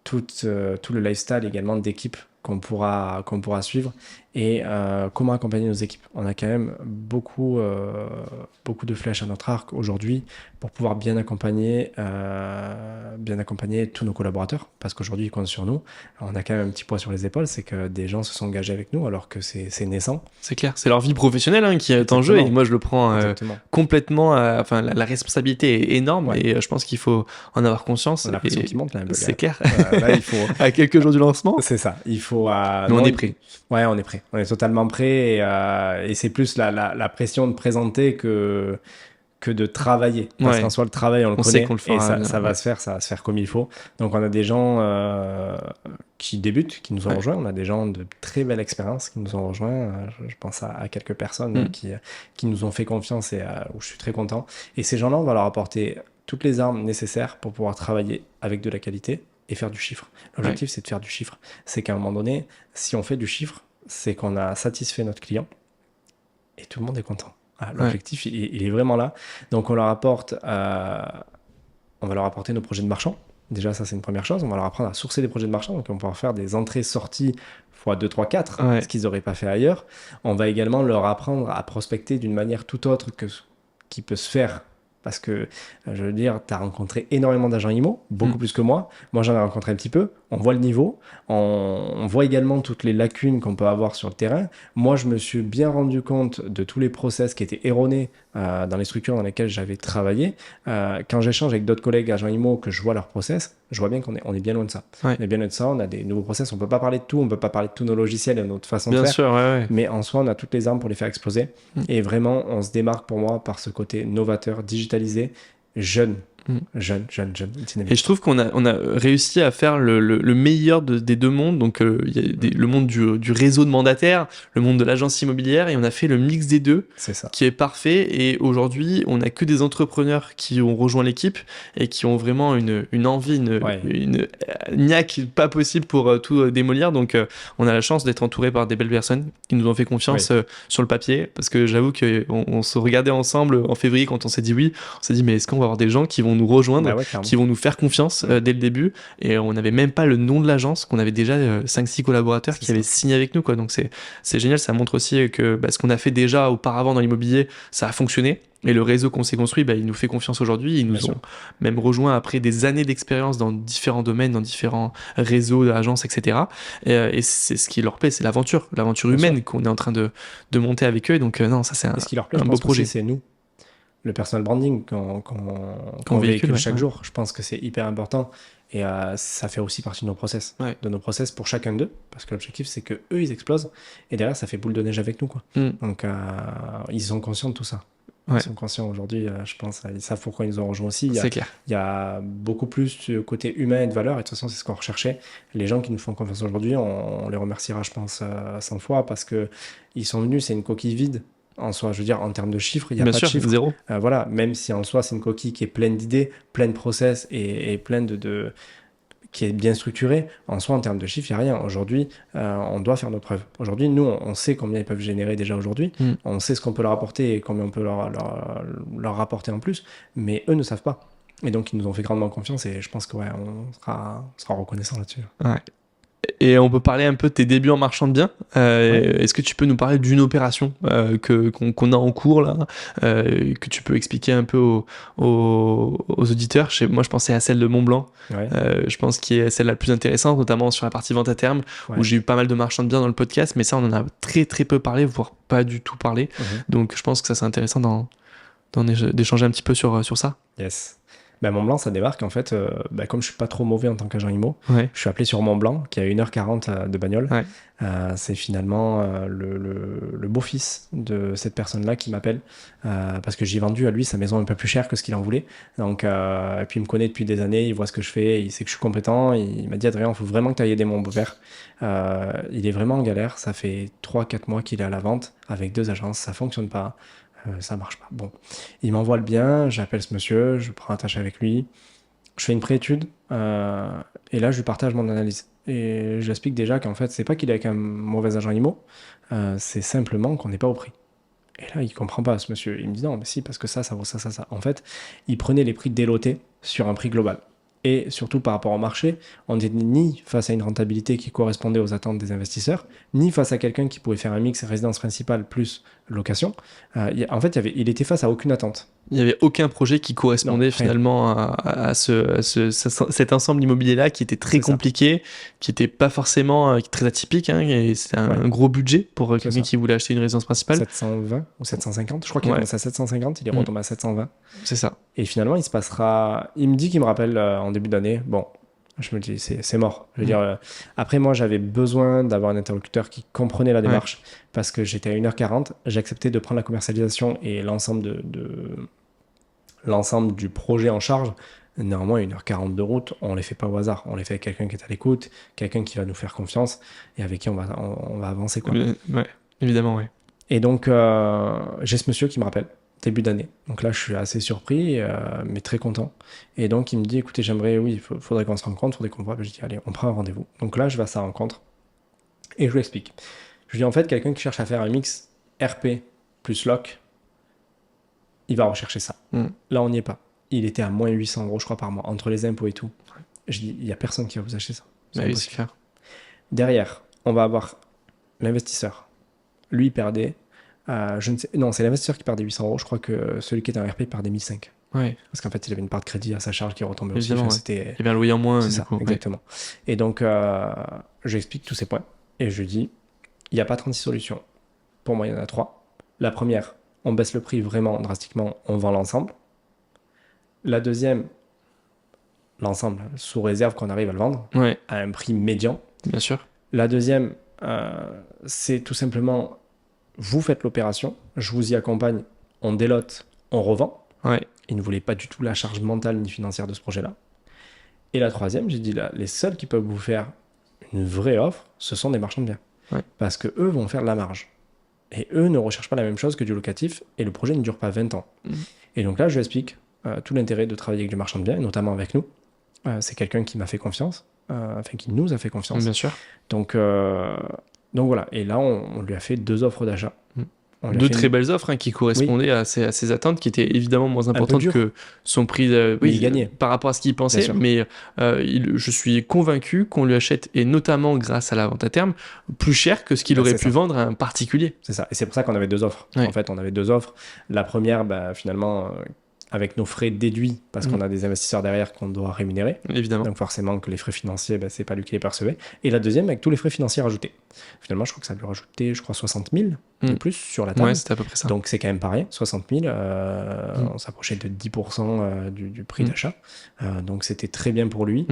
Tout le lifestyle également d'équipe qu'on pourra suivre et comment accompagner nos équipes. On a quand même beaucoup de flèches à notre arc aujourd'hui pour pouvoir bien accompagner tous nos collaborateurs, parce qu'aujourd'hui ils comptent sur nous. On a quand même un petit poids sur les épaules, c'est que des gens se sont engagés avec nous alors que c'est naissant. C'est clair, c'est leur vie professionnelle hein, qui est en jeu et moi je le prends complètement. Enfin, la responsabilité est énorme et je pense qu'il faut en avoir conscience. On a l'impression qu'il monte là un peu. C'est clair. Là, il faut... à quelques jours du lancement. C'est ça. Il faut. Mais on est prêt. Ouais, on est prêt. On est totalement prêt et c'est plus la pression de présenter que de travailler. Parce qu'en soi, le travail, on le connaît. Sait qu'on le fera, et ça va se faire comme il faut. Donc, on a des gens qui débutent, qui nous ont rejoints. On a des gens de très belle expérience qui nous ont rejoints. Je pense à quelques personnes qui nous ont fait confiance et où je suis très content. Et ces gens-là, on va leur apporter toutes les armes nécessaires pour pouvoir travailler avec de la qualité et faire du chiffre. L'objectif, c'est de faire du chiffre. C'est qu'à un moment donné, si on fait du chiffre, c'est qu'on a satisfait notre client et tout le monde est content. L'objectif, il est vraiment là. Donc, on va leur apporter nos projets de marchand. Déjà, ça, c'est une première chose. On va leur apprendre à sourcer des projets de marchand. Donc, on va pouvoir faire des entrées-sorties x 2, 3, 4, ce qu'ils n'auraient pas fait ailleurs. On va également leur apprendre à prospecter d'une manière tout autre que ce qui peut se faire. Parce que, je veux dire, tu as rencontré énormément d'agents IMO, beaucoup plus que moi. Moi, j'en ai rencontré un petit peu. On voit le niveau. On voit également toutes les lacunes qu'on peut avoir sur le terrain. Moi, je me suis bien rendu compte de tous les process qui étaient erronés dans les structures dans lesquelles j'avais travaillé. Quand j'échange avec d'autres collègues agents IMO, que je vois leurs process, je vois bien qu'on est bien loin de ça. On est bien loin de ça. On a des nouveaux process. On ne peut pas parler de tout. On ne peut pas parler de tous nos logiciels et de notre façon de faire. Bien sûr, Mais en soi, on a toutes les armes pour les faire exploser. Et vraiment, on se démarque pour moi par ce côté novateur, digitalisé, jeune. Jeune, dynamique. Et je trouve qu'on a réussi à faire le meilleur des deux mondes. Donc, il y a le monde du réseau de mandataires, le monde de l'agence immobilière, et on a fait le mix des deux, qui est parfait. Et aujourd'hui, on n'a que des entrepreneurs qui ont rejoint l'équipe et qui ont vraiment une envie, une niaque pas possible pour tout démolir. Donc, on a la chance d'être entouré par des belles personnes qui nous ont fait confiance sur le papier. Parce que j'avoue qu'on se regardait ensemble en février quand on s'est dit oui. On s'est dit, mais est-ce qu'on va avoir des gens qui vont nous rejoindre, qui vont nous faire confiance dès le début, et on n'avait même pas le nom de l'agence, qu'on avait déjà 5-6 collaborateurs qui avaient signé avec nous, quoi. Donc c'est génial, ça montre aussi que ce qu'on a fait déjà auparavant dans l'immobilier, ça a fonctionné, et le réseau qu'on s'est construit, il nous fait confiance aujourd'hui. Ils nous ont même rejoint après des années d'expérience dans différents domaines, dans différents réseaux, agences, etc. Et c'est ce qui leur plaît, c'est l'aventure humaine qu'on est en train de monter avec eux. Et donc non, ça c'est ce qui leur plaît, un beau projet. C'est nous. Le personal branding qu'on véhicule chaque jour, je pense que c'est hyper important et ça fait aussi partie de nos process, pour chacun d'eux, parce que l'objectif c'est que eux ils explosent et derrière ça fait boule de neige avec nous, quoi. Donc ils sont conscients de tout ça. Ils sont conscients aujourd'hui, je pense, ils savent pourquoi ils nous ont rejoints aussi. C'est clair. Il y a beaucoup plus de côté humain et de valeur, et de toute façon c'est ce qu'on recherchait. Les gens qui nous font confiance aujourd'hui, on les remerciera, je pense, 100 fois, parce que ils sont venus, c'est une coquille vide. En soi, je veux dire, en termes de chiffres, il n'y a pas de chiffres. Zéro. Voilà, même si en soi, c'est une coquille qui est pleine d'idées, pleine de process et pleine qui est bien structurée, en soi, en termes de chiffres, il n'y a rien. Aujourd'hui, on doit faire nos preuves. Aujourd'hui, nous, on sait combien ils peuvent générer déjà aujourd'hui. On sait ce qu'on peut leur apporter et combien on peut leur rapporter en plus, mais eux ne savent pas. Et donc, ils nous ont fait grandement confiance et je pense qu'on sera reconnaissant là-dessus. Ouais. Et on peut parler un peu de tes débuts en marchand de biens. Est-ce que tu peux nous parler d'une opération qu'on a en cours là, que tu peux expliquer un peu aux auditeurs? Moi, je pensais à celle de Montblanc. Je pense qui est celle la plus intéressante, notamment sur la partie vente à terme, où j'ai eu pas mal de marchands de biens dans le podcast, mais ça, on en a très très peu parlé, voire pas du tout parlé. Donc, je pense que ça c'est intéressant d'échanger un petit peu sur ça. Yes. Ben, Montblanc, ça débarque en fait. Comme je suis pas trop mauvais en tant qu'agent IMO, je suis appelé sur Montblanc, qui a 1h40 de bagnole. C'est finalement le beau-fils de cette personne-là qui m'appelle parce que j'ai vendu à lui sa maison un peu plus chère que ce qu'il en voulait. Donc, et puis il me connaît depuis des années, il voit ce que je fais, il sait que je suis compétent. Il m'a dit Adrien, il faut vraiment que tu ailles aider mon beau-père. Il est vraiment en galère. Ça fait 3-4 mois qu'il est à la vente avec 2 agences, ça fonctionne pas. Ça marche pas. Bon, il m'envoie le bien, j'appelle ce monsieur, je prends attache avec lui, je fais une préétude et là je lui partage mon analyse. Et je lui explique déjà qu'en fait, c'est pas qu'il est avec un mauvais agent IMO, c'est simplement qu'on n'est pas au prix. Et là, il comprend pas ce monsieur. Il me dit non, mais si, parce que ça vaut ça, ça, ça. En fait, il prenait les prix délotés sur un prix global. Et surtout par rapport au marché, on n'était ni face à une rentabilité qui correspondait aux attentes des investisseurs, ni face à quelqu'un qui pouvait faire un mix résidence principale plus location. En fait, il était face à aucune attente. Il n'y avait aucun projet qui correspondait finalement à cet ensemble immobilier-là qui était très compliqué, qui n'était pas forcément très atypique. Et c'était un gros budget pour quelqu'un qui voulait acheter une résidence principale. 720 ou 750, je crois qu'il est commencé à 750, il est retombé à 720. C'est ça. Et finalement, il me dit qu'il me rappelle en début d'année. Bon, je me dis, c'est mort. Je veux dire, après, moi, j'avais besoin d'avoir un interlocuteur qui comprenait la démarche parce que j'étais à 1h40. J'ai accepté de prendre la commercialisation et l'ensemble l'ensemble du projet en charge. Néanmoins, 1h40 de route, on ne les fait pas au hasard. On les fait avec quelqu'un qui est à l'écoute, quelqu'un qui va nous faire confiance et avec qui on va avancer, quoi. Évidemment, oui. Et donc, j'ai ce monsieur qui me rappelle, début d'année. Donc là, je suis assez surpris, mais très content. Et donc, il me dit, écoutez, il faudrait qu'on se rencontre, faudrait qu'on voit. Je dis, allez, on prend un rendez-vous. Donc là, je vais à sa rencontre et je lui explique. Je lui dis, en fait, quelqu'un qui cherche à faire un mix RP plus LOC, il va rechercher ça. Là, on n'y est pas. Il était à moins 800 €, je crois, par mois, entre les impôts et tout. Je dis, il n'y a personne qui va vous acheter ça. C'est clair. Derrière, on va avoir l'investisseur. Lui, il perdait, non, c'est l'investisseur qui perdait 800 €. Je crois que celui qui était en RP perdait 1500. Parce qu'en fait, il avait une part de crédit à sa charge qui retombait aussi. Il y avait un loyer en moins. C'est ça, exactement. Et donc, j'explique tous ces points. Et je dis, il n'y a pas 36 solutions. Pour moi, il y en a 3. La première, on baisse le prix vraiment drastiquement, on vend l'ensemble. La deuxième, l'ensemble, sous réserve qu'on arrive à le vendre à un prix médian. Bien sûr. La deuxième, c'est tout simplement, vous faites l'opération, je vous y accompagne, on délote, on revend. Ils ne voulaient pas du tout la charge mentale ni financière de ce projet-là. Et la troisième, j'ai dit là, les seuls qui peuvent vous faire une vraie offre, ce sont des marchands de biens. Parce que eux vont faire de la marge. Et eux ne recherchent pas la même chose que du locatif, et le projet ne dure pas 20 ans. Et donc là, je lui explique tout l'intérêt de travailler avec du marchand de biens, et notamment avec nous. C'est quelqu'un qui m'a fait confiance, qui nous a fait confiance. Bien sûr. Donc voilà, et là, on lui a fait 2 offres d'achat. Deux très belles offres qui correspondaient à ses attentes, qui étaient évidemment moins importantes que son prix il gagnait par rapport à ce qu'il pensait. Mais je suis convaincu qu'on lui achète, et notamment grâce à la vente à terme, plus cher que ce qu'il aurait pu vendre à un particulier. C'est ça, et c'est pour ça qu'on avait 2 offres. En fait, on avait 2 offres. La première, finalement, avec nos frais déduits, parce qu'on a des investisseurs derrière qu'on doit rémunérer. Évidemment. Donc forcément que les frais financiers, c'est pas lui qui les percevait. Et la deuxième, avec tous les frais financiers rajoutés. Finalement, je crois que ça lui a rajouté, 60 000 de plus sur la table. Ouais, c'était à peu près ça. Donc c'est quand même pas rien, 60 000. On s'approchait de 10% du prix d'achat. Donc c'était très bien pour lui.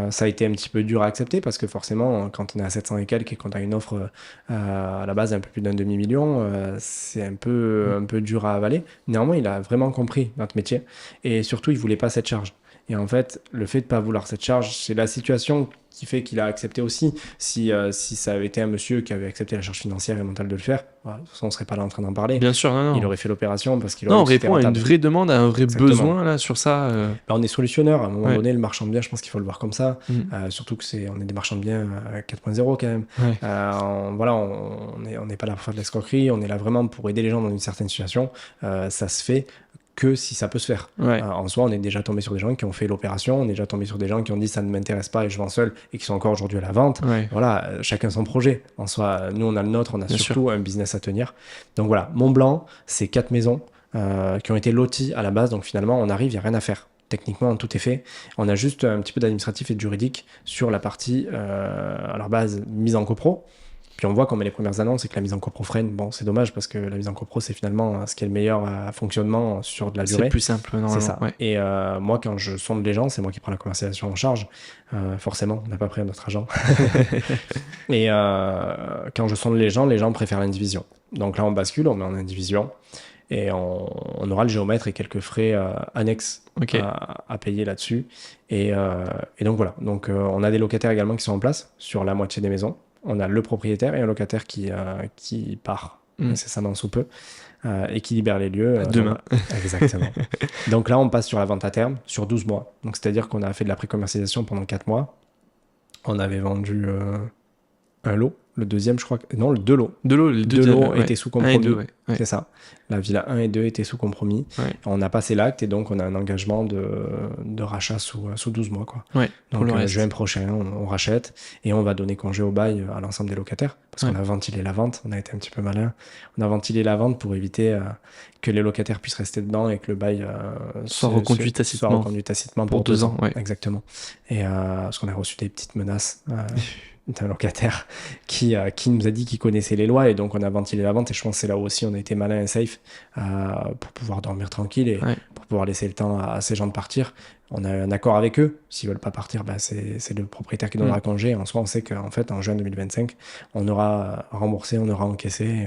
Ça a été un petit peu dur à accepter parce que forcément, quand on est à 700 et quelques et qu'on a une offre à la base un peu plus d'un demi-million, c'est un peu dur à avaler. Néanmoins, il a vraiment compris notre métier et surtout, il voulait pas cette charge. Et en fait, le fait de pas vouloir cette charge, c'est la situation qui fait qu'il a accepté aussi. Si ça avait été un monsieur qui avait accepté la charge financière et mentale de le faire, de toute façon, on serait pas là en train d'en parler. Bien sûr, non. Il aurait fait l'opération parce qu'il aurait... Non, on répond à une vraie demande, à un vrai besoin là, sur ça. On est solutionneur. À un moment donné, le marchand de biens, je pense qu'il faut le voir comme ça. Surtout que on est des marchands de biens 4.0 quand même. On n'est pas là pour faire de l'escroquerie. On est là vraiment pour aider les gens dans une certaine situation. Ça se fait que si ça peut se faire. Ouais. En soi, on est déjà tombé sur des gens qui ont fait l'opération, on est déjà tombé sur des gens qui ont dit ça ne m'intéresse pas et je vends seul et qui sont encore aujourd'hui à la vente. Ouais. Voilà, chacun son projet. En soi, nous on a le nôtre, on a Bien surtout un business à tenir. Donc voilà, Mont-Blanc, c'est 4 maisons qui ont été loties à la base, donc finalement on arrive, il n'y a rien à faire. Techniquement, tout est fait. On a juste un petit peu d'administratif et de juridique sur la partie, à la base, mise en copro. Puis on voit qu'on met les premières annonces et que la mise en copro freine. Bon, c'est dommage parce que la mise en copro, c'est finalement ce qui est le meilleur fonctionnement sur de la durée. C'est plus simple, normalement. C'est ça. Ouais. Et moi, quand je sonde les gens, c'est moi qui prends la commercialisation en charge. Forcément, on n'a pas pris un autre agent. Et quand je sonde les gens préfèrent l'indivision. Donc là, on bascule, on met en indivision. Et on aura le géomètre et quelques frais annexes à payer là-dessus. Et donc voilà. Donc on a des locataires également qui sont en place sur la moitié des maisons. On a le propriétaire et un locataire qui part incessamment sous peu et qui libère les lieux. Demain. Exactement. Donc là, on passe sur la vente à terme sur 12 mois. Donc c'est-à-dire qu'on a fait de la pré-commercialisation pendant 4 mois. On avait vendu un lot. Le deuxième, je crois que... Non, deux lots. Deux lots étaient sous compromis. 1 et 2, ouais. C'est ça. La villa 1 et 2 étaient sous compromis. Ouais. On a passé l'acte et donc on a un engagement de rachat sous 12 mois. Quoi. Ouais, donc juin prochain, on rachète et on va donner congé au bail à l'ensemble des locataires parce qu'on a ventilé la vente. On a été un petit peu malin. On a ventilé la vente pour éviter que les locataires puissent rester dedans et que le bail soit reconduit tacitement pour 2 ans. Ouais. Exactement. Et parce qu'on a reçu des petites menaces. D'un locataire qui nous a dit qu'il connaissait les lois et donc on a ventilé la vente et je pense que c'est là où aussi on a été malin et safe pour pouvoir dormir tranquille et pour pouvoir laisser le temps à ces gens de partir. On a un accord avec eux, s'ils veulent pas partir, c'est le propriétaire qui donnera congé. En soi, on sait qu'en fait, en juin 2025, on aura remboursé, on aura encaissé, et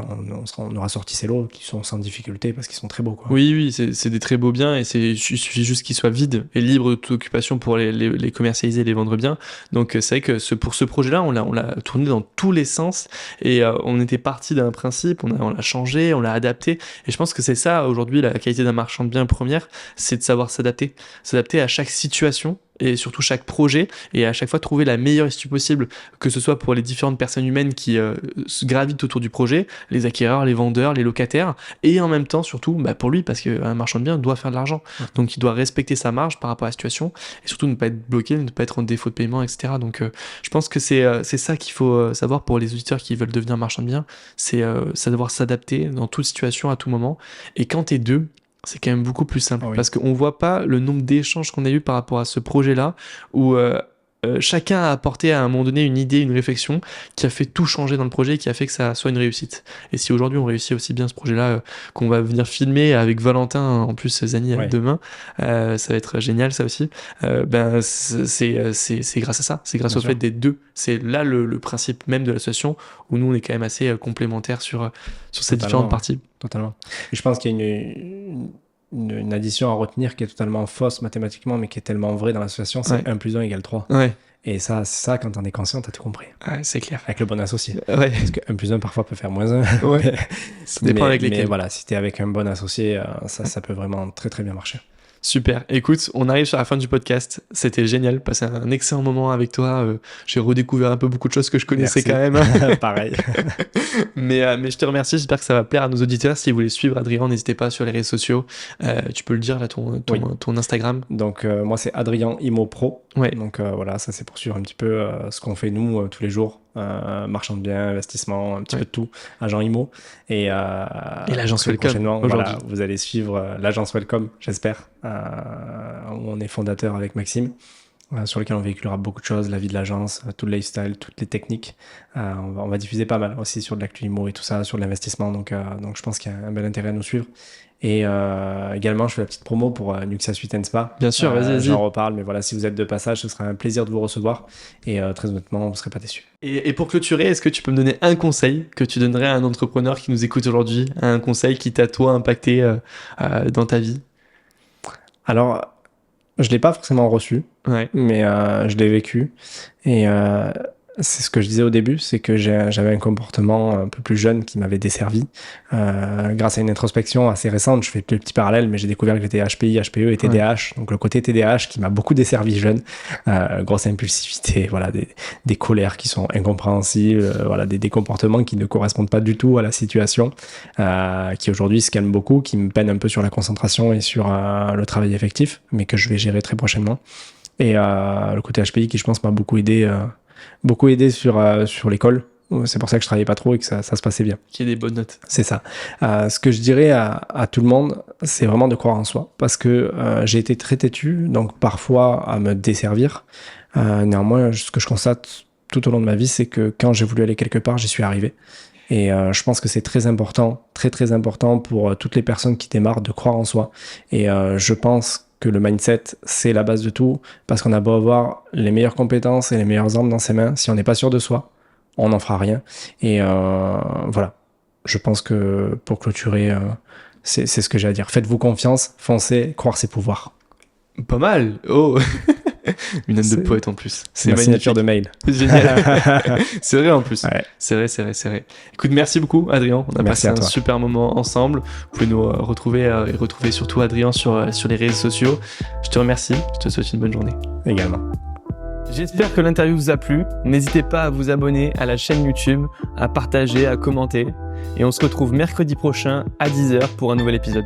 on aura sorti ces lots qui sont sans difficulté parce qu'ils sont très beaux. Quoi. Oui, c'est des très beaux biens et il suffit juste qu'ils soient vides et libres de toute occupation pour les commercialiser et les vendre bien. Donc c'est vrai que pour ce projet-là, on l'a tourné dans tous les sens et on était parti d'un principe, on l'a changé, on l'a adapté et je pense que c'est ça aujourd'hui la qualité d'un marchand de biens première, c'est de savoir s'adapter à chaque situation et surtout chaque projet et à chaque fois trouver la meilleure issue possible, que ce soit pour les différentes personnes humaines qui se gravitent autour du projet, les acquéreurs, les vendeurs, les locataires et en même temps surtout pour lui parce qu'un marchand de biens doit faire de l'argent donc il doit respecter sa marge par rapport à la situation et surtout ne pas être bloqué, ne pas être en défaut de paiement, etc. Donc je pense que c'est ça qu'il faut savoir pour les auditeurs qui veulent devenir marchand de biens, c'est savoir s'adapter dans toute situation à tout moment et quand t'es deux, c'est quand même beaucoup plus simple parce qu'on voit pas le nombre d'échanges qu'on a eu par rapport à ce projet-là où chacun a apporté à un moment donné une idée, une réflexion qui a fait tout changer dans le projet et qui a fait que ça soit une réussite. Et si aujourd'hui on réussit aussi bien ce projet-là qu'on va venir filmer avec Valentin, en plus Zani demain, ça va être génial ça aussi, c'est grâce à ça, c'est grâce au fait des deux. C'est là le principe même de l'association où nous on est quand même assez complémentaires sur ces différentes parties. Totalement. Et je pense qu'il y a une addition à retenir qui est totalement fausse mathématiquement, mais qui est tellement vraie dans l'association, c'est 1 plus 1 égale 3. Ouais. Et ça, quand t'en es conscient, t'as tout compris. Ouais, c'est clair. Avec le bon associé. Ouais. Parce que 1 plus 1 parfois peut faire moins 1. Ouais. Ça dépend avec lesquels. Mais voilà, si t'es avec un bon associé, ça peut vraiment très très bien marcher. Super. Écoute, on arrive sur la fin du podcast. C'était génial. Passer un excellent moment avec toi. J'ai redécouvert un peu beaucoup de choses que je connaissais quand même. Pareil. mais je te remercie. J'espère que ça va plaire à nos auditeurs. Si vous voulez suivre Adrien, n'hésitez pas sur les réseaux sociaux. Tu peux le dire là, ton Instagram. Donc moi c'est Adrien Imo Pro. Ouais. Donc voilà, ça c'est pour suivre un petit peu ce qu'on fait nous tous les jours. Marchand de biens, investissement, un petit peu de tout, agent IMO et l'agence Welcome prochainement, voilà, vous allez suivre l'agence Welcome, j'espère, où on est fondateur avec Maxime, sur lequel on véhiculera beaucoup de choses, la vie de l'agence, tout le lifestyle, toutes les techniques. On va diffuser pas mal aussi sur de l'actu IMO et tout ça, sur l'investissement, donc je pense qu'il y a un bel intérêt à nous suivre. Et également, je fais la petite promo pour Nuxia Suite & Spa. Bien sûr, vas-y. J'en reparle, mais voilà, si vous êtes de passage, ce sera un plaisir de vous recevoir. Et très honnêtement, vous ne serez pas déçus. Et pour clôturer, est-ce que tu peux me donner un conseil que tu donnerais à un entrepreneur qui nous écoute aujourd'hui, un conseil qui t'a toi impacté dans ta vie? Alors, je ne l'ai pas forcément reçu, mais je l'ai vécu. Et c'est ce que je disais au début, c'est que j'avais un comportement un peu plus jeune qui m'avait desservi. Grâce à une introspection assez récente, je fais le petit parallèle, mais j'ai découvert que j'étais HPI, HPE et TDAH. Donc le côté TDAH qui m'a beaucoup desservi jeune. Grosse impulsivité, voilà, des colères qui sont incompréhensibles, voilà, des comportements qui ne correspondent pas du tout à la situation, qui aujourd'hui se calment beaucoup, qui me peinent un peu sur la concentration et sur le travail effectif, mais que je vais gérer très prochainement. Et le côté HPI qui, je pense, m'a beaucoup aidé sur l'école. C'est pour ça que je travaillais pas trop et que ça se passait bien. Qu'il y ait des bonnes notes. C'est ça. Ce que je dirais à tout le monde, c'est vraiment de croire en soi. Parce que j'ai été très têtu, donc parfois à me desservir. Néanmoins, ce que je constate tout au long de ma vie, c'est que quand j'ai voulu aller quelque part, j'y suis arrivé. Et je pense que c'est très important, très très important pour toutes les personnes qui démarrent de croire en soi. Et je pense que le mindset, c'est la base de tout, parce qu'on a beau avoir les meilleures compétences et les meilleures armes dans ses mains, si on n'est pas sûr de soi, on n'en fera rien. Et voilà, je pense que pour clôturer, c'est ce que j'ai à dire. Faites-vous confiance, foncez, croire ses pouvoirs. Pas mal. Oh. Une note de poète en plus. C'est ma signature de mail. Génial. C'est vrai en plus. Ouais. C'est vrai. Écoute, merci beaucoup Adrien. On a passé un super moment ensemble. Vous pouvez nous retrouver et retrouver surtout Adrien sur les réseaux sociaux. Je te remercie. Je te souhaite une bonne journée. Également. J'espère que l'interview vous a plu. N'hésitez pas à vous abonner à la chaîne YouTube, à partager, à commenter. Et on se retrouve mercredi prochain à 10h pour un nouvel épisode.